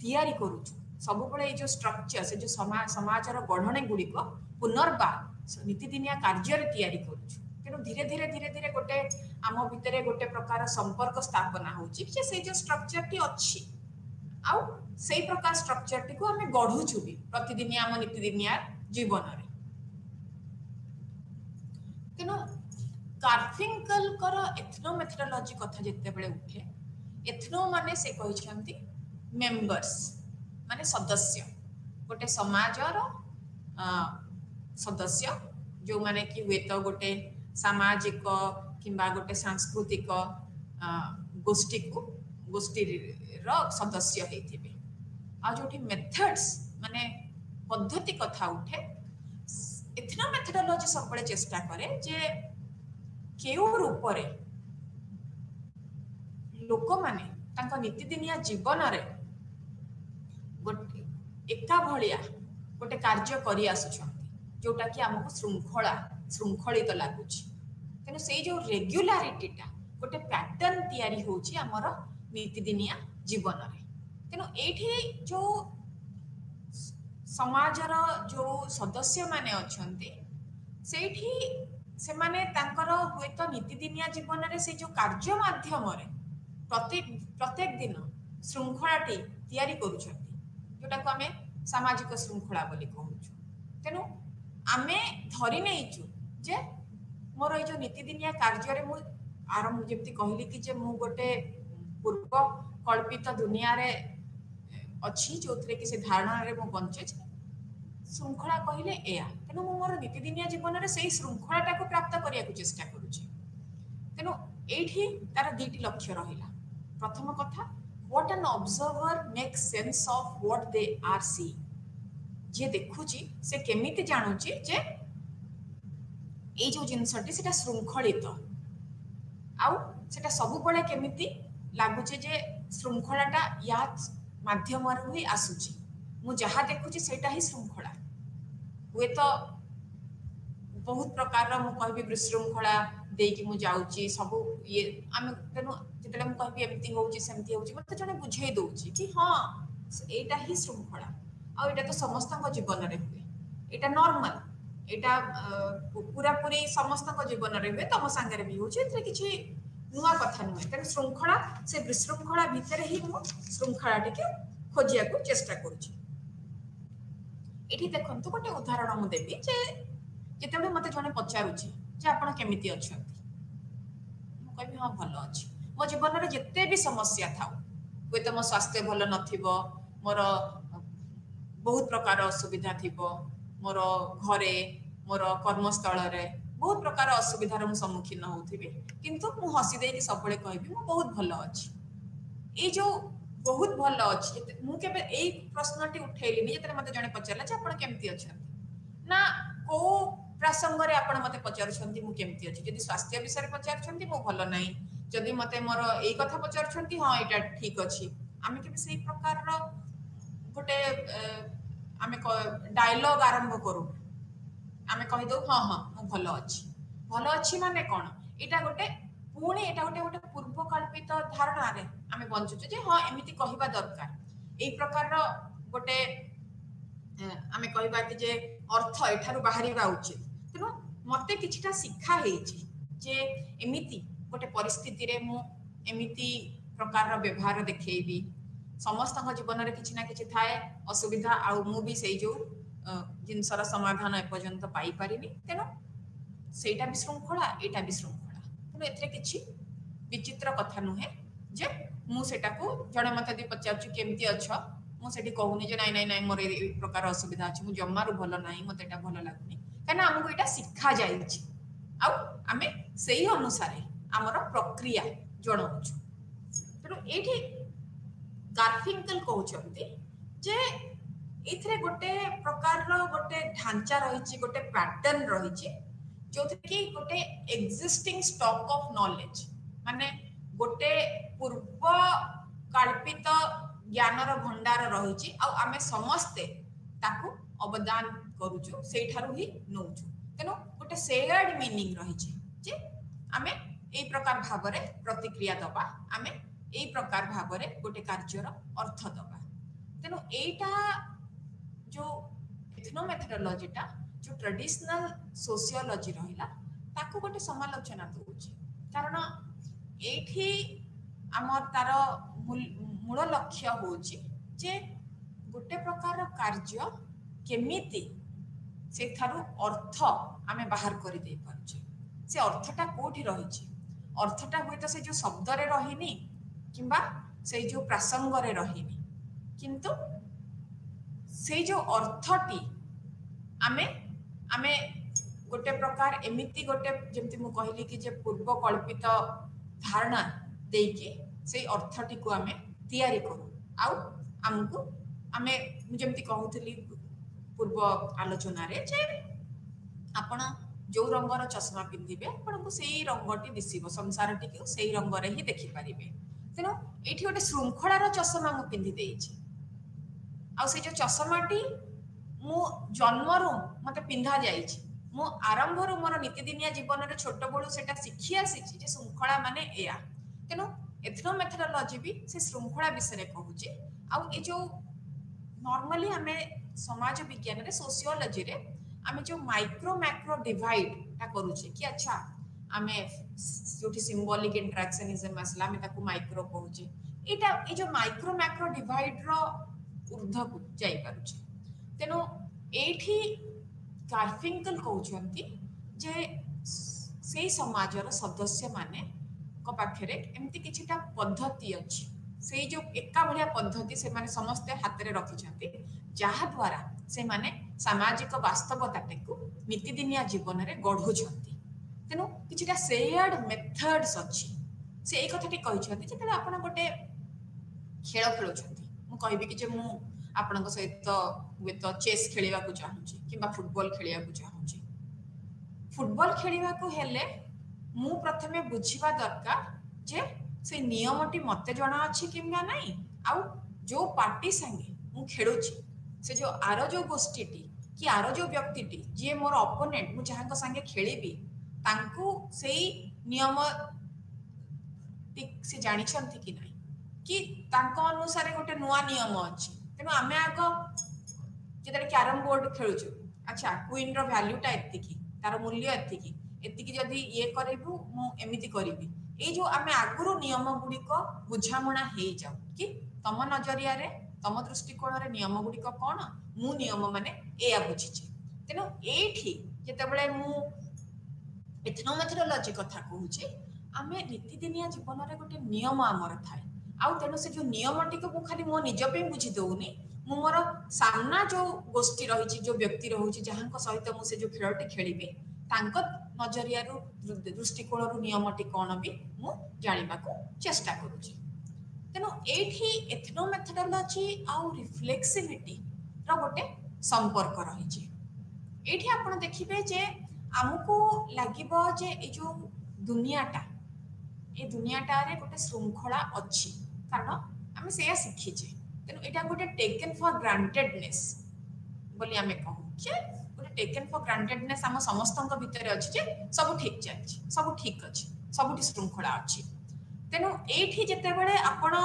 तैयारी करूछु सब बळे जो स्ट्रक्चर से जो समाजर गढ़णे गुड़िक पुनर्बार नीतिदिनिया कार्य रे तैयारी करूछु तेणु धीरे धीरे धीरे धीरे गोटे आम भितर गोटे प्रकार संपर्क स्थापना होची जे से जो स्ट्रक्चर टी अछि आउ सेही प्रकार स्ट्रक्चर टी को हमें गढ़ुछु भी प्रतिदिन आम नीतिदिनिया जीवन रे तेणु गार्फिंकल कर एथनो मेथडोलॉजी कथा जिते बळे उठे एथनो माने से कहिसंती मेंबर्स माने सदस्य गोटे समाजर सदस्य जो माने कि हुए तो गोटे सामाजिक किंबा गोटे सांस्कृतिक गोष्ठी सदस्य होइथिबे आ जोठी मेथड्स माने पद्धति कथा उठे एथनो मेथडोलॉजी सब बळे चेष्टा करे जे केउ रूप रे लोक माने तांको नीतिदिनिया जीवन रे गोटे एका भलिया गोटे कार्य करी आसुछंती जोटा कि हमको श्रृंखलित लागुछि तेनु सेई जो रेगुलारिटीटा गोटे पैटर्न तयारी होछि हमर नीतिदिनिया जीवन रे तेनु एठी जो समाजर जो सदस्य माने अछंती सेठी से माने तांकर हुए तो नीतिदिनिया जीवन रे से जो कार्य माध्यम रे प्रत्येक दिन श्रृंखलाटी तयारी करूछंती जोटा को आमे सामाजिक श्रृंखला बोली कहूछु तेनु आमे धरि नेइछु जे मोर ए जो नीतिदिनिया कार्य रे मु आरंभ जेमती कहली कि जे मु गोटे पूर्व कल्पित दुनिया रे अछि जोथरे कि से धारणा रे मु बंचे श्रृंखला कहले एया तेनु मु मोर नीतिदिनिया जीवन रे सेही श्रृंखलाटा को प्राप्त करिया को चेष्टा करूछि तेनु एठी तार दुईटी लक्ष्य रहिला प्रथम कथा what an observer makes sense of what they are seeing जे देखुची से केमिति जानुची जे ए जो जिनसटी सेटा श्रृंखलित आउ सेटा सब बळे केमिति लागुचे जे श्रृंखलाटा या माध्यम रे ही आसुची मु जहा देखुची सेटा ही श्रृंखला हुए तो बहुत प्रकार मु कहबी विशृंखला देकी मु जाउची सब ये आमे तेनु जेतले मु कहबी एमती होउची सेमती होउची मते जने बुझेई दोउची कि हां एटा ही श्रृंखला आ एटा तो समस्त जीवन रे हुए एटा नॉर्मल एटा पूरा पूरी समस्त जीवन रे हुए तम संगे रे भी होची एतरे किछि नुवा कथा नुवे तेनु श्रृंखला से विशृंखला भीतर ही मु श्रृंखला टिके खोजिया को चेष्टा करूची एठी देखंतु गोटे उदाहरण मु देबी जे जेतेबे मते जने पचारुची जे आपण केमिति अछंती मु कहबी हां भलो अछि मो जीवन रे जत्ते भी समस्या थाउ होय त मो स्वास्थ्य भलो नथिबो मोर बहुत प्रकार असुविधा थिबो मोर घरे मोर कर्मस्थल रे बहुत प्रकार असुविधार मु सम्मुखीन होउथिबे किंतु मु हसी दे कि सबले कहबी मु बहुत भलो अछि ए जो बहुत भलो अछि मु केबे एई प्रश्नटी उठैली नि जेतरे मते जने पचारला जे आपण केमिति अछंती ना को प्रसंग रे आपण मते पचारछंती मु केमिति अछि जदि स्वास्थ्य विषय रे पचारछंती मु भलो नाही जदि मते मोर एई कथा पचारछंती हां एटा ठीक अछि आमे केबे सेई प्रकार रो गोटे आमे डायलॉग आरंभ करू आमे कहि दो हां हां मु भलो अछि माने कोन एटा गोटे पुणी एटा गोटे गोटे पूर्व कल्पित धारणा रे आमे बंचुचे जे हां एमिति कहिबा दरकार एई प्रकार रो गोटे आमे कहिबा कि जे अर्थ एठारु बाहरिबा उचित तेनो मते किछटा शिक्षा हेछि जे एमिति गोटे परिस्थिति रे मु एमिति प्रकार रो व्यवहार देखैबी समस्त जीवन रे किछि ना किछि थाए असुविधा आ मु भी सेई जो जिनसर समाधान ए पर्यंत पाई पारिनी तेनो सेटा भी श्रृंखला एटा भी श्रृंखला तेनो एथरे किछि विचित्र कथा नुहे जे मु सेटा को जणे मते दि पचारछु केमति अछ मु सेठी कहूनी जे नाइ नाइ नाइ मोर ए प्रकार असुविधा अछि मु जम्मारु भलो नाही मते एटा भलो लागुनी काना हमकु एटा शिक्षा जाईछि आ आमे सेही अनुसार हमर प्रक्रिया जणौछु तेनो एठी गार्फिंकल कहउछंती जे इथरे गोटे प्रकार रो गोटे ढांचा रहिछि गोटे पैटर्न रहिछि जोथि कि गोटे एक्जिस्टिंग स्टॉक ऑफ नॉलेज माने गोटे पूर्व कल्पित ज्ञानर भंडार रहिछि आ आमे समस्ते ताकू अवदान करूछु सेठारु ही नौछु तेनो गोटे शेयर्ड मीनिंग रही जे आमे एई प्रकार भाबरे प्रतिक्रिया दबा आमे एई प्रकार भाबरे गोटे कार्यर अर्थ दबा तेनो एटा जो एथनोमेथोडोलॉजीटा जो ट्रेडिशनल सोशियोलॉजी रहिला ताकू गोटे समालोचना दउछि कारण एठी आमर तार मूल लक्ष्य होछि जे गोटे प्रकार कार्य केमिति से थारु अर्थ आमे बाहर करि दे पारुछे से अर्थटा कोठी रहिछि अर्थटा होय तो से जो शब्द रे रहिनी किंबा से जो प्रसंग रे रहिनी किंतु से जो अर्थटी आमे आमे गोटे प्रकार एमिति गोटे जेमति मु कहली कि जे पूर्व कल्पित धारणा देकी से अर्थटी को आमे तैयारी करू आउ हमको आमे जेमति कहउतली पूर्व आलोचना रे जे आपण जो रंगर चश्मा पिंधिबे आपण को सेही रंगटी दिसिबो संसारटी को सेही रंग रे ही देखि परिबे तेनो एठी गोटे श्रृंखलार चश्मा मु पिंधि देइछि आ से जो चश्माटी मु जन्मरु मते पिंधा जाइछि मु आरंभरु मोर नित्यदिनिया जीवन रे छोट बळु सेटा शिखि आसिछि जे श्रृंखला माने एया तेनो एथनोमेथोडोलॉजी भी से श्रृंखला विषय रे कहूछि आ ए जो नॉर्मली हमें समाज विज्ञान रे सोशियोलॉजी रे आमे जो माइक्रो मैक्रो डिवाइड ता करूछे कि अच्छा आमे जोठी सिंबॉलिक इंटरैक्शनिज्म असला में ताकू माइक्रो कहूछे एटा ए जो माइक्रो मैक्रो डिवाइड रो ऊर्ध्व को जाई पारुछे तेनो एठी गार्फिंकल कहउछंती जे सेही समाजर सदस्य माने को पाखरे एमती किछिटा पद्धति अछि से जो एका भलिया पद्धति से माने समस्त हाथ रे रखि छथि जहा द्वारा से माने सामाजिक वास्तवताटे को नित्यदिनिया जीवन रे गढु छथि तेनु किछिटा शेयर्ड मेथड्स अछि से एक कथाटी कहि छथि जे तले आपण गोटे खेल खेलु छथि मु कहबी कि जे मु आपनक सहित वे तो चेस खेलिबा को चाहूची किबा फुटबॉल खेलिबा को चाहूची फुटबॉल खेलिबा को हेले मु प्रथमे बुझिबा दरकार जे से नियमटी मते जणा अछि किबा नाही आउ जो पार्टी संगे मु खेलुची से जो आरो जो गोष्ठीटी कि आरो जो व्यक्तिटी जे मोर ओपोनेंट मु जहां संगे खेलिबी तांकू सेही नियम ठीक से जानि छंती कि नाही कि तांको अनुसार गोटे नुवा नियम अछि तेनो आमे आगो जेतरे कैरम बोर्ड खेलुछु अच्छा क्वीन रो वैल्यूटा एतिकी तार मूल्य एतिकी एतिकी जदी ये करबु मु एमिति करबी ए जो आमे आगुरो नियम गुडी को बुझामणा हेई जाउ कि तम नजरिया रे तम दृष्टिकोण रे नियम गुडी को कोन मु नियम माने एया बुझिछि तेनो एठी जेते बेले मु एथनोमेथोडोलॉजी कथा कहूछि आमे नित्यदिनिया जीवन रे गोटे नियम आमर थाए आउ तेनो से जो नियमटी को मु खाली मो निज पे बुझि दउनी मु मोर सामना जो गोष्ठी रहिछि जो व्यक्ति रहुछि जहां को सहित मु से जो खेलटी खेलिबे तांको नजरिया रु दृष्टिकोण रु नियमटी कोन भी मु जानिबा को चेष्टा करूछि तेनो एठी एथनोमेथोडोलॉजी आउ रिफ्लेक्सिविटी रो गोटे संपर्क रहिछि एठी आपण देखिबे जे हमको लागिबो जे ए जो दुनियाटा ए दुनियाटा रे गोटे श्रृंखला अछि कारण हम सेया शिखिछे तेनो एटा गोटे टेकन फॉर ग्रांटेडनेस बोली हमें कहू जे गोटे टेकन फॉर ग्रांटेडनेस हम समस्तक भितर अछि जे सब ठीक जाछि सब ठीक अछि सबटी श्रृंखला अछि तेनो एठी जेते बेले आपण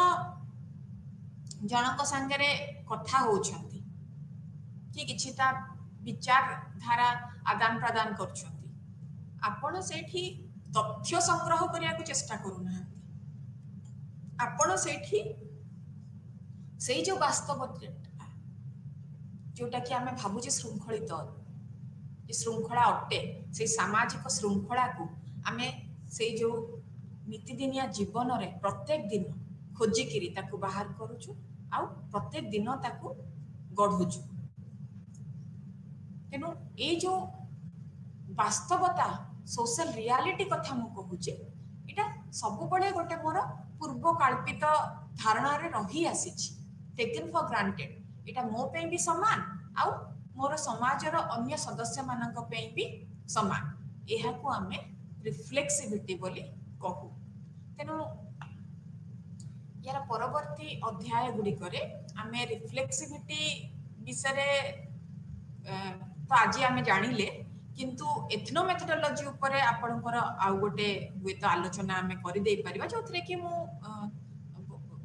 जनक संगे कथा होउछंती कि किछिटा विचार धारा आदान प्रदान करछंती आपण सेठी तथ्य संग्रह करिया को चेष्टा करूना आपण सेठी सेई जो वास्तवता जोटा कि हमें भाबुजे श्रृंखलित जे श्रृंखला अटे से सामाजिक श्रृंखला को हमें से जो नित्यदिनिया जीवन रे प्रत्येक दिन खोजी किरी ताकू बाहर करूछु आउ प्रत्येक दिन ताकू गढुछु तेनु ए जो वास्तवता सोशल रियलिटी कथा मु कहूचे एटा सब बळे गोटे मोर पूर्व कल्पित धारणा रे रही आसीछि टेकन फॉर ग्रांटेड एटा मो पे भी समान आउ मोर समाज रो अन्य सदस्य मानक पे भी समान एहा को हमें रिफ्लेक्सिविटी बोली कहू तेनु यार परवर्ती अध्याय गुडी करे हमें रिफ्लेक्सिविटी विषय तो आज आम जानिले किंतु एथनो मेथोडोलॉजी ऊपर आपणकर आउ गोटे हुए तो आलोचना आम कर दे परिबा जो कि मु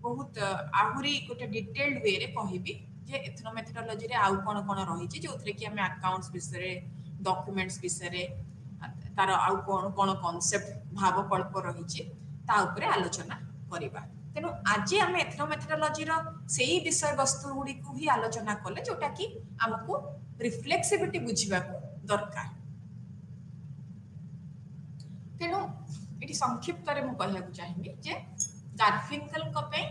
बहुत आहुरी गोटे डिटेल्ड वे रे कहबी जे एथनो मेथोडोलॉजी रे आउ कोन कोन रही छि जो कि आम अकाउंट्स विषय डॉक्यूमेंट्स विषय तार आउ कोन कोन कांसेप्ट भावकल्प रही छि ता ऊपर आलोचना करिबा तेणु आज आम एथनो मेथोडोलॉजी रो सेही विषय वस्तु गुडी को ही आलोचना कले जोटा कि हमको रिफ्लेक्सिविटी बुझिबा को दरकार तेणु ये संक्षिप्त रे मु कहया को चाहिबी जे गार्फिंकल को पे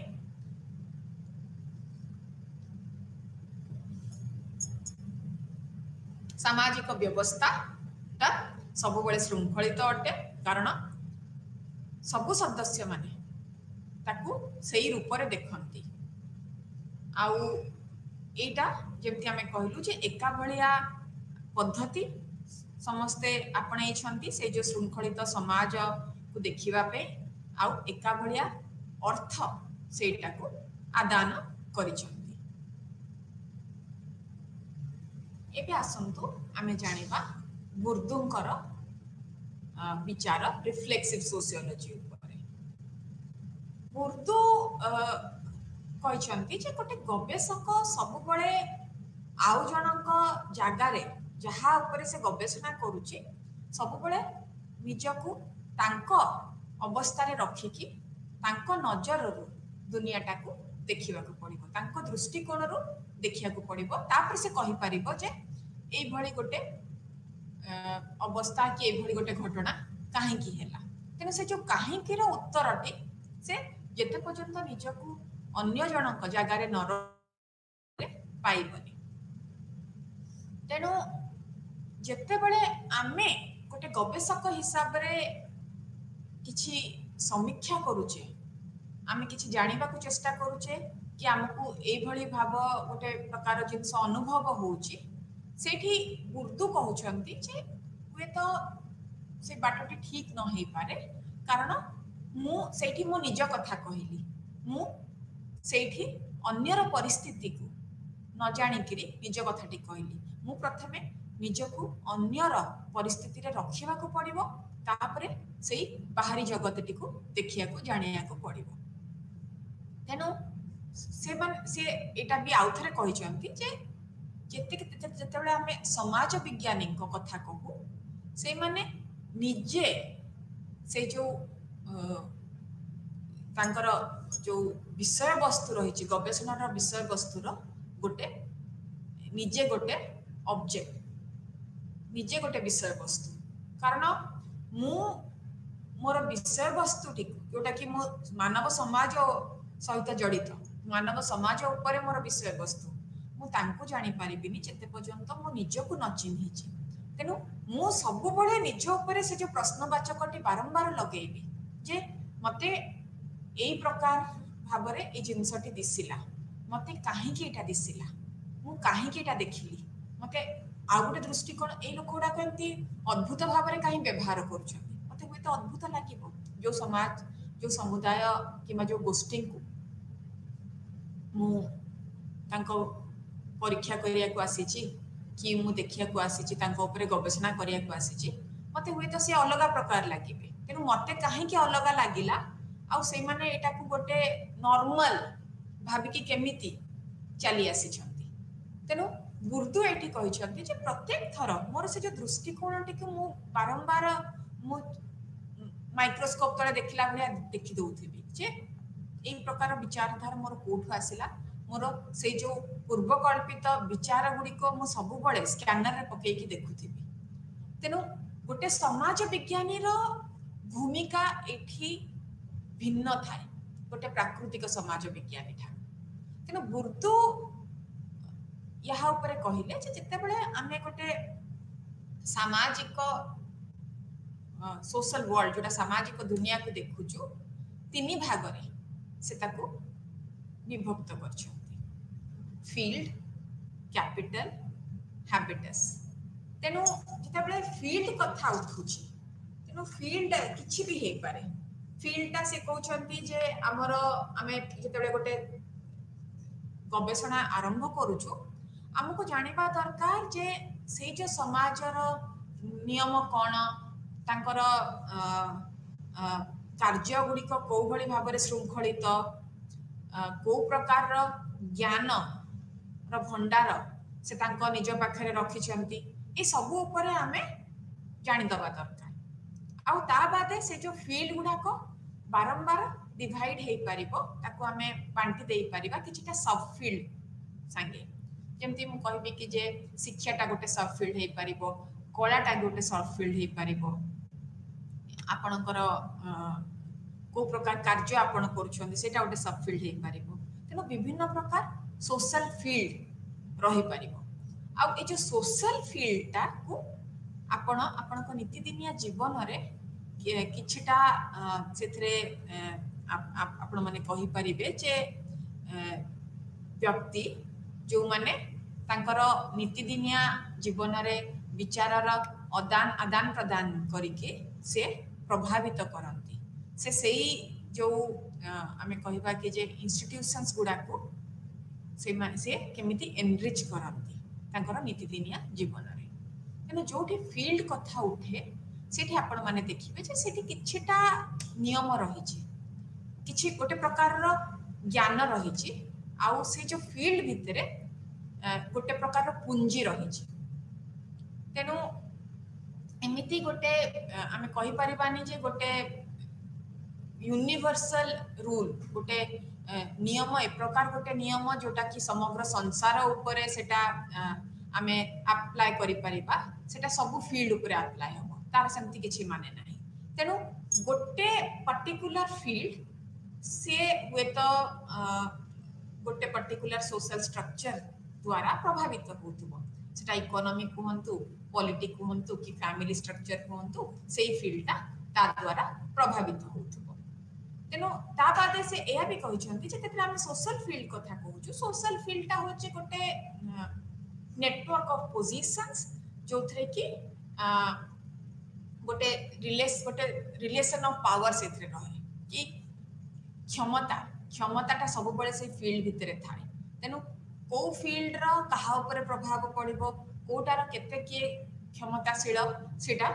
सामाजिक व्यवस्था ता सब बळे श्रृंखलित अटे कारण सब सदस्य माने ताकू सही रूप रे देखंती आउ एटा जेमति हमें कहलु जे एका भलिया पद्धति समस्ते आपणे छंती से जो श्रृंखलित समाज को देखिबा पे आउ एका भलिया अर्थ सेटा को आदान करिसंती एबे आसंतु आमे जानिबा बुर्दुंकर विचार रिफ्लेक्सिव सोशियोलॉजी ऊपर बुर्दु कहते जे गोटे गवेषक सब बड़े आउ जनक जगार जहाँ ऊपर से गवेषणा करुचे सब बड़े निजकू तांको अवस्था रे रखिकी तांको नजर रु दुनियाटा को देखिबा को पड़िबो तांको दृष्टिकोण रु देखिया को पड़िबो तापर से कहि परिबो जे एई भली गोटे अवस्था कि एई भली गोटे घटना काहे की हैला तेने से जो काहे की रो उत्तरटी से जेते पर्यंत निजकू अन्य जनक जगार नर पाइबनी तेणु जेते बड़े आमे गोटे गवेषक हिसाब रे किछि समीक्षा करूचे आमे किछि जानिबा को चेष्टा करूचे कि हमको एई भली भाव गोटे प्रकार जिंस अनुभव होउची सेठी उर्दू कहउछंती जे हुए तो से बाटटी ठीक न हेई पारे कारण मु सेठी मो निज कथा कहिली मु सेठी अन्यर परिस्थिति को न जानिकिरी निज कथाटी कहली मु प्रथमे निजकू अन्यर परिस्थिति रे रखिबा को पड़िबो तापरे सेही बाहरी जगतटी को देखिया को जानिया को पड़िबो तेनु से एटा भी आउथरे कहिचंती जे जेतेबेले हमें समाज विज्ञानी को कथा कहू से माने निजे से जो तांकर जो विषय वस्तु रही गवेषणार विषय वस्तुर गोटे निजे गोटे ऑब्जेक्ट निजे गोटे विषय वस्तु कारण मु मोर विषय वस्तु जोटा कि मो मानव समाज सहित जड़ित मानव समाज उपरे मोर विषय वस्तु मु तांको जानि परिबिनी जेते पर्यंत मो निजको न चिन्हिची तेनु मु सब बळे निज उपरे से जो प्रश्नवाचकटी बारंबार लगेबी जे मते एई प्रकार भाबरे ए जिंसटी दिसिला मते काहे की एटा दिसिला मु काहे की एटा देखिली मते आ गोटे दृष्टिकोण ए लोकडा केंती अद्भुत भाबरे काहे व्यवहार करूछथि मते होय तो अद्भुत लागिबो जो समाज जो समुदाय किमा जो गोष्ठी को मु तांको परीक्षा करिया को आसीची कि मु देखिया को आसीची तांको ऊपर गवेषणा करिया को आसीची मते हुए तो से अलग प्रकार लागिबे तेनु मते काहे की अलग लागिला आ से माने एटा को गोटे नॉर्मल भाबी कि केमिति चली आसी छंती तेनु बुर्दु एठी कहि छंती जे प्रत्येक थर मोर से जो दृष्टिकोणटी को मु बारंबार मु माइक्रोस्कोप तळे देखिला भलिया देखि दउथिबी जे एई प्रकार विचारधारा मोर कोठु आसिला मोर से जो पूर्वकल्पित विचार गुडी को मु सब बळे स्कैनर रे पकेई कि देखुथिबी तेनु गोटे समाज विज्ञानी रो भूमिका एठी भिन्न थाए गोटे प्राकृतिक समाज विज्ञानी था तेनु बुर्दु यहाँ ऊपर कहिले जे जते बळे आमे गोटे सामाजिक सोशल वर्ल्ड जोटा सामाजिक दुनिया को देखुछु तीन भाग रे से ताको विभक्त करछथि फील्ड कैपिटल हैबिटस तेनु जते बळे फील्ड कथा उठुछि तेनु फील्ड किछि भी हे पारे फील्डटा से कहउछंती जे हमर आमे जते बळे गोटे गवेषणा आरंभ करूछु आमको जानिबा दरकार जे से जो समाजर नियम कौन तांकर कार्य गुड़िक कौ भली भाव श्रृंखलित कौ प्रकार ज्ञान भंडार से तांको निज पाखे रखिछंती ए सब उपरे आमे जानिदबा दरकार आउ ता बादे से जो फील्ड गुड़ाक बारंबार डिवाइड हो पारिबो ताको आमे बांटी देई परिबा किछिटा सब फील्ड संगे जेमती मु कहबी कि जे शिक्षाटा गोटे सब फील्ड हो पारिबो कलाटा गोटे सब फील्ड हो पारिबो आपणकर को प्रकार कार्य आपण करूछन सेटा गोटे सब फील्ड हो पारिबो तेनो विभिन्न प्रकार सोशल फील्ड रही पारिबो आ ए जो सोशल फील्डटा को आपण आपणक नीतिदिनिया जीवन रे किछिटा सेथरे आपण माने कहि परिबे जे व्यक्ति जो माने तांकर नीतिदिनिया जीवन रे विचारर आदान प्रदान करिके से प्रभावित करती से सही जो आमे कहिबा कि जे इंस्टीट्यूशंस गुडा को से केमिति एनरिच करती तांकर नीतिदिनिया जीवन रे तेना जोठी फील्ड कथा उठे सेठी आपण माने देखिबे जे सेठी किछिटा नियम रहिछि किछि गोटे प्रकार रो ज्ञान रहिछि आउ से जो फील्ड भितरे गोटे प्रकार रो पुंजी रहिछि तेनु एमिति गोटे आमे कहि परिबानी जे गोटे यूनिवर्सल रूल गोटे नियम ए प्रकार गोटे नियम जोटा कि समग्र संसार उपरे सेटा आमे अप्लाई करि परिबा सेटा सब फील्ड उपरे अप्लाई हो तार सेमति किछि माने नाही तेनु गोटे पर्टिकुलर फील्ड से हुए तो गोटे पर्टिकुलर सोशल स्ट्रक्चर द्वारा प्रभावित होतुबो सेटा इकोनॉमिक कहंतु पॉलिटिक कहंतु कि फैमिली स्ट्रक्चर कहंतु सेही फील्डटा ता द्वारा प्रभावित होतुबो तेनु ता बादे से एया भी कहिसंती जे तेतरा हम सोशल फील्ड कथा कहूछु सोशल फील्डटा होचे गोटे नेटवर्क ऑफ पोजीशंस जोथरे कि गोटे रिलेशन ऑफ पावर सेथरे रहे कि क्षमताटा सब बळे से फील्ड भितरे थाए तेनु को फील्ड रा कहा ऊपर प्रभाव पड़िबो कोटार केते के क्षमताशील सेटा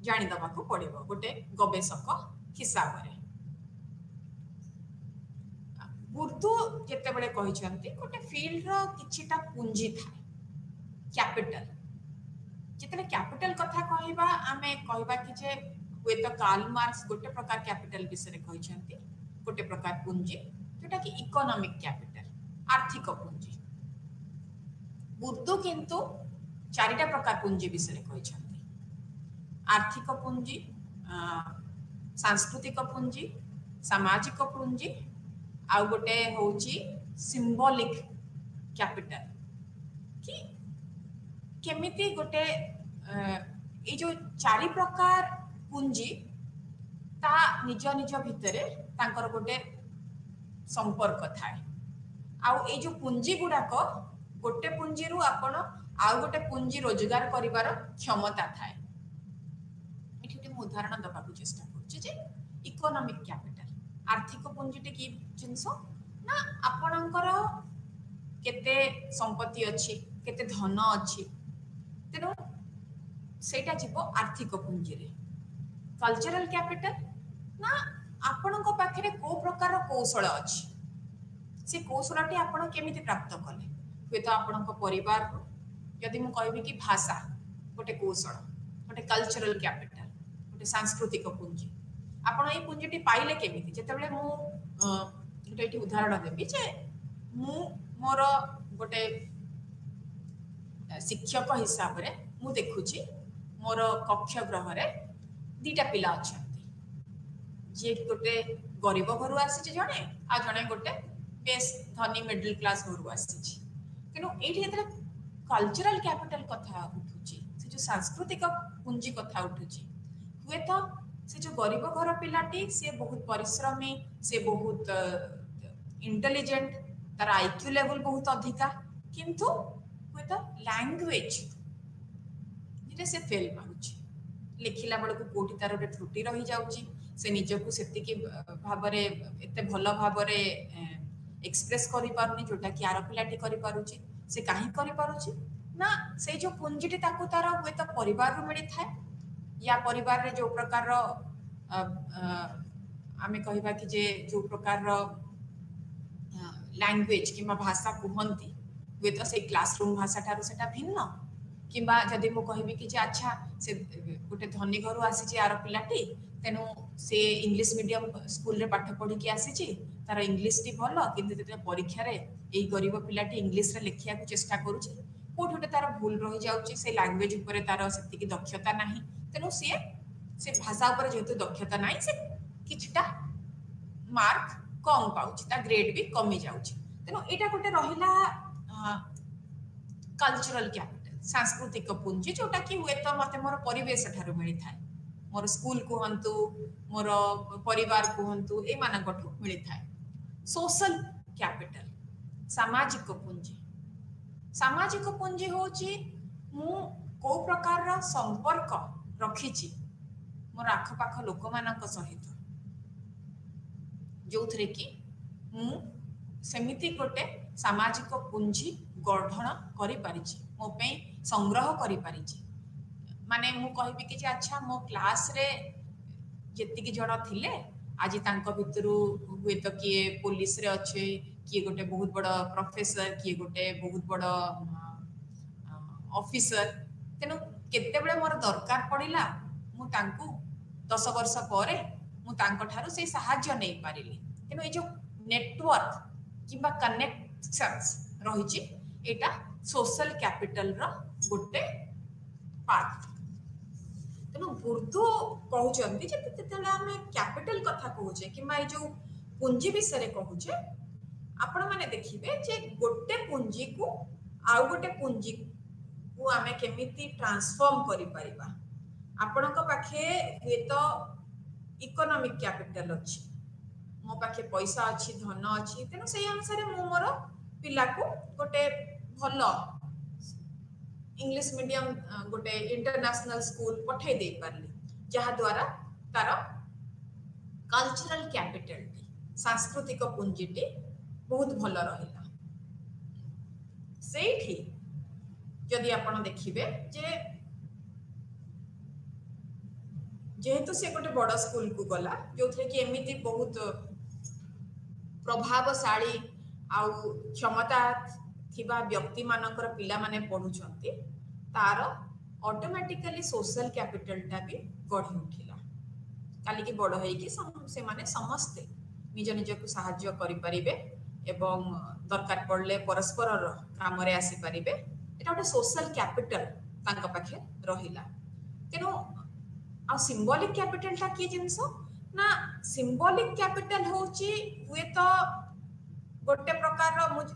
जानि दबा को पड़िबो गोटे गवेषक हिसाब रे बुर्दु केते बळे कहिसंती गोटे फील्ड रा किछिटा पुंजी थाए कैपिटल जितने कैपिटल कथा कहबा आमे कहबा कि जे हुए तो कार्ल मार्क्स गोटे प्रकार कैपिटल विषय रे कहिसंती गोटे प्रकार पुंजी जोटा कि इकोनॉमिक कैपिटल आर्थिक पुंजी बुर्दु किंतु चारिटा प्रकार पुंजी विषय रे कहिसंती आर्थिक पुंजी सांस्कृतिक पुंजी सामाजिक पुंजी आ गोटे होची सिंबॉलिक कैपिटल कि केमिति गोटे ए जो चारि प्रकार पुंजी ता निज निज भितरे तांकर गोटे संपर्क थाए आउ ए जो पुंजी गुडाक गोटे पुंजी रु आपण आउ गोटे पुंजी रोजगार करिवार क्षमता थाए एठी मु उदाहरण दबा को चेष्टा करछि जे इकोनॉमिक कैपिटल आर्थिक पुंजीटे की जिंस ना आपणकर केते संपत्ति अछि केते धन अछि तेनो सेटा जीवो आर्थिक पुंजी रे कल्चरल कैपिटल ना आपणको पाखरे को प्रकार कौशल अछि से कौशलटी आपण केमिति प्राप्त कले हुए तो आपणको परिवार यदि मु कहबी कि भाषा गोटे कौशल गोटे कल्चरल कैपिटल गोटे सांस्कृतिक पुंजी आपण ए पुंजीटी पाइले केमिति जेतेबेले मु गोटे एठी उदाहरण देबी जे मु मोर गोटे शिक्षक हिसाब रे मु देखुची मोर कक्ष ग्रह रे दीटा पिला अछंती जे गोटे गरीब घरु आसी जणे आ जणे गोटे बेस धनी मिडिल क्लास घरु आसी तेनु एठी जेतले कल्चरल कैपिटल कथा उठुची से जो सांस्कृतिक पुंजी कथा उठुची हुए तो से जो गरीब घर पिलाटी से बहुत परिश्रमी से बहुत इंटेलिजेंट तार आईक्यू लेवल बहुत अधिका किंतु हुए तो लैंग्वेज जे से फेल मारुची लिखिला बेलू कोटी तार गोटे त्रुटि रही जाउची से निजको सेतिकी भाबरे एते भल भाबरे एक्सप्रेस करि पारुनी जोटा कि आर पिलाटी करि पारुची से कहीं करि पारुछि ना से जो पुंजीटी ताकू तार हुए तो परिवार रू मिली थाए या परिवार रे जो प्रकार आमे कहबा कि जे जो प्रकार लैंग्वेज कि भाषा कहती हुए तो से क्लासरूम भाषा ठारू सेटा भिन्न किंबा जदि मु कहबी कि जे अच्छा से गोटे धनी घर आसी यार पिलाटी तेणु से इंग्लिश मीडियम स्कूल रे पाठ पढ़ी की आसी तार इंग्लिश टी भल कि परीक्षा रे एई गरीब पिलाटी इंग्लिश रे लिखिया को चेष्टा करूची कोठ गोटे तार भूल रही जाउची से लैंग्वेज ऊपर तार सेतिकी दक्षता नाही तेणु से भाषा ऊपर जेहेतु दक्षता नाही से किछटा मार्क कम पाउची ता ग्रेड भी कमी जाउची तेणु एटा गोटे रहिला कल्चरल कैपिटल सांस्कृतिक पुंजी जोटा कि हुए तो मते मोर परिवेश ठारू मिली थाए मोर स्कूल कहतु मोर परिवार कहतु ए मानकठू मिली थाए सोशल कैपिटल सामाजिक पुंजी होची मु को प्रकार रा संपर्क रखिची मोर आखपाख लोक मानक सहित जो थरे कि मु सेमिति गोटे सामाजिक पुंजी गठन करि पारिछि मो पे संग्रह करि पारिछि माने मु कहबी कि अच्छा मो क्लास रे जेतिकी जण थिले आज तांको भितरु हुए तो किए पुलिस रे अच्छे किए गोटे बहुत बड़ प्रोफेसर किए गोटे बहुत बड़ ऑफिसर तेनु केते बेले मोर दरकार पड़िला मु तांको 10 वर्ष परे मु तांको ठारू से सहाय्य नै पारिली तेनु ए जो नेटवर्क किंबा कनेक्शंस रहिछि एटा सोशल कैपिटल रो गोटे पार्ट तेणु उर्दू कहते जिते आम कैपिटल कथा कहूचे कि जो पुंजी विषय कहूचे आपण मैंने देखिए जे गोटे पुंजी को आउ गोटे पुंजी को आम केमिति ट्रांसफॉर्म करि परिबा आपण पाखे हुए तो इकोनॉमिक कैपिटल अच्छी मो पाखे पैसा अच्छी धन अच्छी तेणु से अनुसार मु मोर पिला को गोटे भल इंग्लिश मीडियम गोटे इंटरनेशनल स्कूल पठे दे पारली जहा द्वारा तार कल्चरल कैपिटल सांस्कृतिक पुंजीटी बहुत भल रहिला सेठी जदि आपण देखिबे जे जेहेतु से गोटे बड़ स्कूल को गला जो थे कि एमिति बहुत प्रभावशाली आउ क्षमता थिबा व्यक्ति मानकर पिला माने पढुछंती तार ऑटोमेटिकली सोशल कैपिटलटा भी गढ़ी उठिला काली की बड़ होई कि से माने समस्ते निज निज को सहाय्य करि परिबे एवं दरकार पड़ले परस्पर काम रे आसी परिबे एटा गोटे सोशल कैपिटल तांका पाखे रहिला तेनो आ सिंबॉलिक कैपिटलटा की जिंस ना सिंबॉलिक कैपिटल होची हुए तो गोटे प्रकार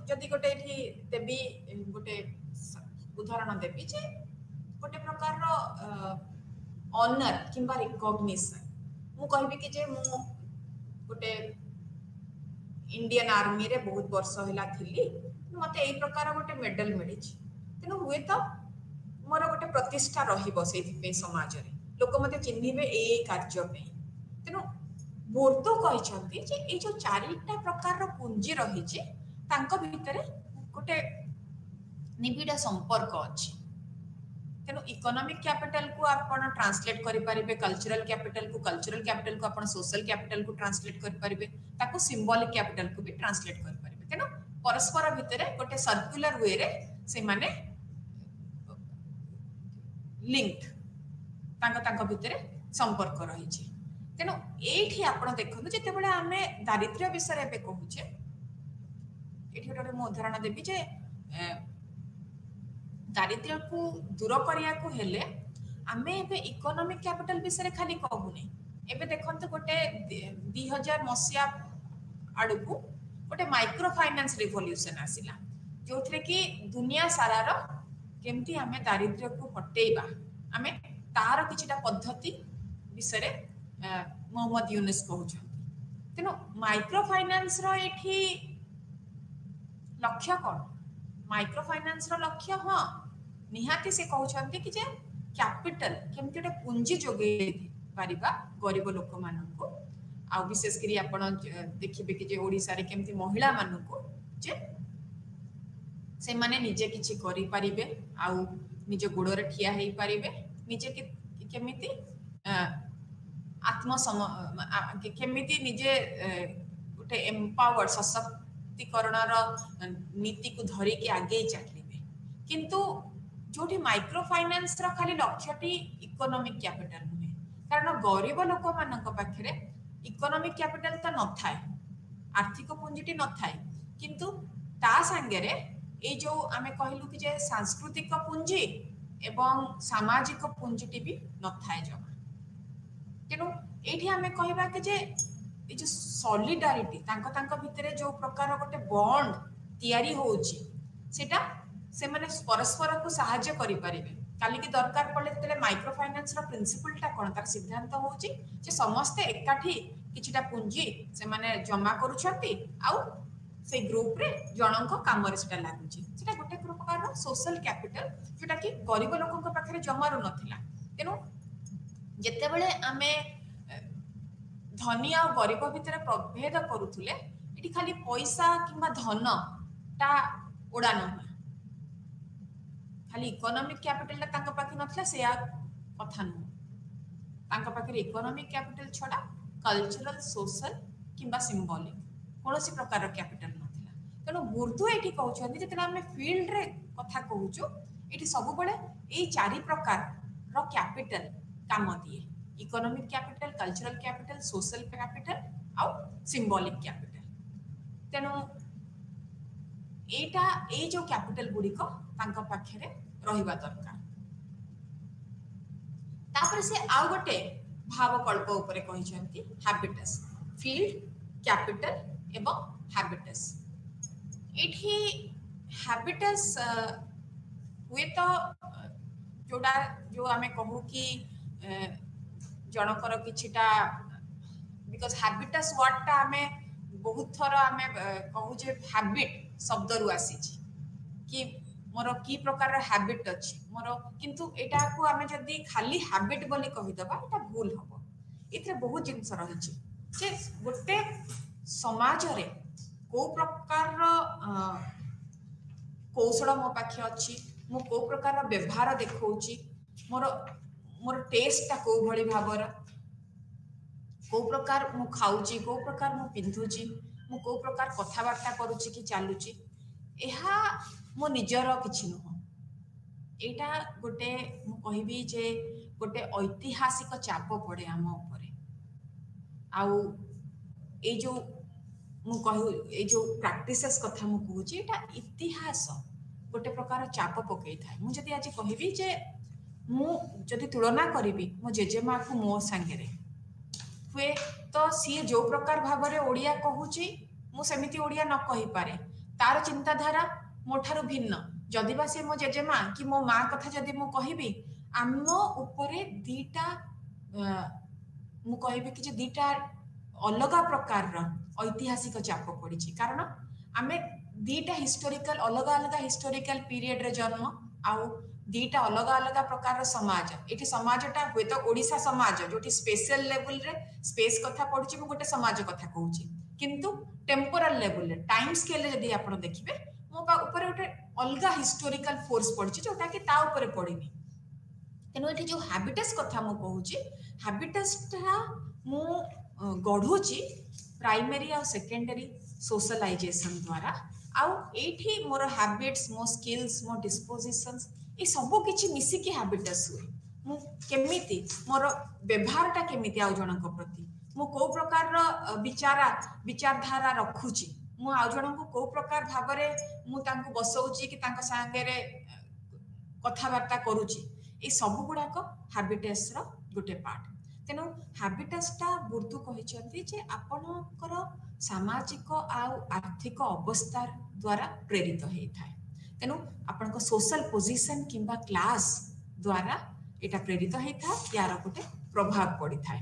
जदि गोटे एठी देबी गोटे उदाहरण देबी जे गोटे प्रकार ऑनर किंबा रिकॉग्निशन मु कहबी कि जे मु गोटे इंडियन आर्मी रे बहुत वर्ष होला थिली मते एई प्रकार गोटे मेडल मिली तेनु हुए तो मोर गोटे प्रतिष्ठा रहिबो सेथि पे समाज रे लोक मते चिन्हिबे ए कार्य पे तेनु बोर्तो कहते जे ए जो चारिटा प्रकार पुंजी रही भितर गोटे निबिड़ संपर्क अच्छी तेणु इकोनॉमिक कैपिटल को आपण ट्रांसलेट करि परिबे कल्चरल कैपिटल को आपण सोशल कैपिटल को ट्रांसलेट करि परिबे ताको सिंबॉलिक कैपिटल को भी ट्रांसलेट करि परिबे तेणु परस्पर भितर गोटे सर्कुलर वे रे से माने लिंक्ड तांको भितर संपर्क रही तेणु ये आपण देखो जिते बड़े आम दारिद्र्य विषय में कहूचे ये गोटे मु उदाहरण देवी जे दारिद्र्य को दूर करने को हेले आम ए इकोनॉमिक कैपिटल विषय खाली कहूने एबे देखंतु गोटे 2000 मसिया आड़ को गोटे माइक्रो फाइनेंस रिवोल्यूशन आसिला जो थे कि दुनिया सारार केमती आम दारिद्र्य को हटेबा आम तार किछिटा पद्धति विषय मोहम्मद यूनुस कहते तेणु माइक्रो फाइनेंस रो लक्ष्य कौन माइक्रो फाइनेंस रो लक्ष्य हाँ निहाती से कहते कि जे कैपिटल केमती गोटे पुंजी जोगे पारिबा गरीब लोक माननको आ विशेषकर आपण देखिबे कि जे ओडिसा रे केमती महिला माननको जे से माने निजे किछि करि परिबे आउ निज गोड़रे ठिया हेई परिबे निजे केमिति आत्म केमिति निजे गोटे एम्पावर्ड सशक्तिकरण नीति को धरी के आगे चलिबे किंतु जोठी माइक्रो फाइनेंस रा खाली लक्ष्यटी इकोनॉमिक कैपिटल नुहे कारण गरीब लोक मानक पाखरे इकोनॉमिक कैपिटल तो न थाए आर्थिक पुंजीटी न थाए किंतु ता संगे ए जो आमे कहलु कि जे सांस्कृतिक पुंजी एवं सामाजिक पुंजीटी भी न थाए जमा तेणु एठी आमे कहबा कि जे ए जो सॉलिडारिटी तांको भितरे जो प्रकार गोटे बॉन्ड तयारी होउची सेटा से माने परस्पर को सहायता करि परिबे काली की दरकार पड़े तेले माइक्रो फाइनेंस रा प्रिंसिपल टा कोन तार सिद्धांत होउची जे समस्त एकाठी किछिटा पुंजी से माने जमा करूछंती आउ से ग्रुप रे जनक काम रे सेटा लागुची सेटा गोटे प्रकार रो सोशल कैपिटल जेटा कि गरीब लोकन को पाखरे जमा रो नथिला तेनु जेते बेले आमे धनी आ गरीब भितर प्रभेद करूथुले एठी खाली पैसा किंबा धन ता उड़ा न खाली इकोनॉमिक कैपिटल तांका पाखि नथला से कथा न तांका पाखरे इकोनॉमिक कैपिटल छडा कल्चरल सोशल किंबा सिंबॉलिक कोनोसी प्रकार कैपिटल नथिला तेनो गुरुत्व एठी कहउछन्ती जेते आमे फील्ड रे कथा कहउछु एठी सब बळे ए चारि प्रकार रो कैपिटल काम दिए economic capital cultural capital social capital आउ सिंबॉलिक कैपिटल तेनो एटा ए जो कैपिटल गुडी को तांका पाखरे रहिबा दरकार तापर से आउ गोटे भावकल्प उपरे कहिसंती हैबिटस फील्ड कैपिटल एवं हैबिटस एठी हैबिटस हुए तो जोड़ा जो आमे कहू कि जनकर किछिटा बिकॉज हैबिटस वर्ड टा आमे बहुत थर आमे कहू जे हैबिट शब्द रु आसी कि मोर की प्रकार हैबिट अछि मोर किंतु एटा को आमे जदी खाली हैबिट बोली कहि दबा एटा भूल हबो इतरे बहुत जिंस रहिछि जे गोटे समाज रे को प्रकार कौशल मो पाखे अछि मो को प्रकार व्यवहार देखौछि मोर मोर टेस्ट ता को भली भाबर को प्रकार मु खाउछि को प्रकार मु पिंधुछि मु को प्रकार कथा वार्ता करूछि कि चालुछि एहा मो निजर किछि न एटा गोटे मु कहबी जे गोटे ऐतिहासिक चाप पड़े आम ऊपर आउ ए जो मु कहू ए जो प्रैक्टिसेस कथा मु कहूछि एटा इतिहास गोटे प्रकार चाप पकई थाए मु जदी आज कहबी जे मु जदी तुलना करिबी मो जेजेमा को मो संगे हुए तो सी जो प्रकार भाव में ओडिया कहूची मु सेमिति ओडिया न कहि पारे तार चिंताधारा मोठारु भिन्न जदि बा से मो जेजेमा कि मो माँ कथा जदि मु कहबी आम उपरे दीटा मु कहबी कि जे दीटा अलग प्रकार ऐतिहासिक चाप पड़ी कारण आमे दीटा हिस्टोरिकल अलग अलग हिस्टोरिकल पीरियड रे जन्म आउ दीटा अलग अलग प्रकार समाज एठी समाजटा हुए तो ओडिशा समाज जोटी स्पेशल लेवल रे स्पेस कथा पडुची मु गोटे समाज कथा कहूची किंतु टेम्पोरल लेवल रे टाइम स्केल रे जदी आपण देखिबे मो ऊपर गोटे अलग हिस्टोरिकल फोर्स पडुची जोटा कि ता ऊपर पडिनी तेनो एठी जो हैबिटस कथा मु कहूची हैबिटस ता मु गढुची प्राइमरी और सेकेंडरी सोशलाइजेशन द्वारा आउ एठी मोर हैबिट्स मो स्किल्स मो डिस्पोजिशंस ये सब किछि मिसी की हैबिटस हुए मु केमिति मोर व्यवहारटा केमिति आउ जनक प्रति मु को प्रकार विचारधारा रखुची मु आउ जनक को प्रकार भाबरे मु तांको बसौची कि तांको संगे कथा वार्ता करूची ए सब गुडा को हैबिटस रो गोटे पार्ट तेनु हैबिटसटा बुर्दु कहिसंती जे आपनकर सामाजिक आउ आर्थिक अवस्था द्वारा प्रेरित होई थाए तेनु आपन सोशल पोजिशन किंबा क्लास द्वारा एटा प्रेरित होता यार गोटे प्रभाव पड़ी थाए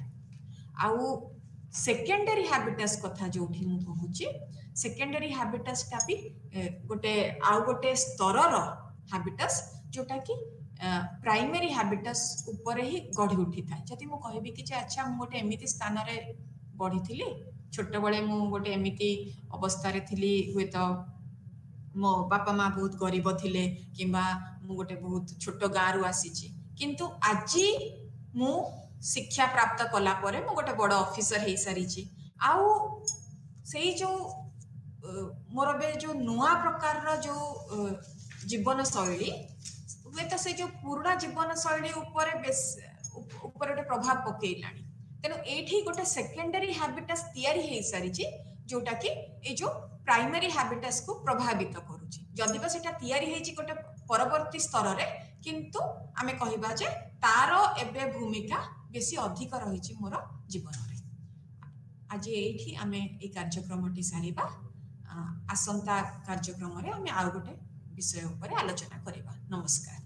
आउ सेकेंडरी हैबिटस कथा जो मु कहूची सेकेंडरी हैबिटसटा भी गोटे आउ गोटे स्तरर हैबिटस जोटा कि प्राइमरी हैबिटस ऊपर ही गढ़ी उठी थाए जदि मु कहबी कि अच्छा मु गोटे एमिति स्थान रे बढ़ी थिली छोट बळे मु गोटे एमिति अवस्था रे थिली हुए तो मो बापा माँ बहुत गरीब थिले किंबा मु गोटे बहुत छोट गाँव आसी किंतु आज मु शिक्षा प्राप्त कला परे मु गोटे बड़ ऑफिसर हो सारी आउ से जो मोर बे जो नुआ प्रकार जो जीवन शैली हुए तो से जो पुराना जीवन शैली ऊपर गोटे प्रभाव पकईलाणी तेणु ये गोटे सेकेंडरी हैबिटस तैयारी हो सारी जोटा कि ये जो प्राइमरी हैबिटस को प्रभावित करुच्ची जदि बा सेटा तैयारी होती गोटे परवर्ती स्तर रे किंतु आमे कहिबा जे तार एबे भूमिका बेसी अधिक रही मोर जीवन में आज ये आमे ए कार्यक्रमटी सारिबा आसंता कार्यक्रम रे आमे आउ गोटे विषय ऊपर आलोचना करिबा नमस्कार।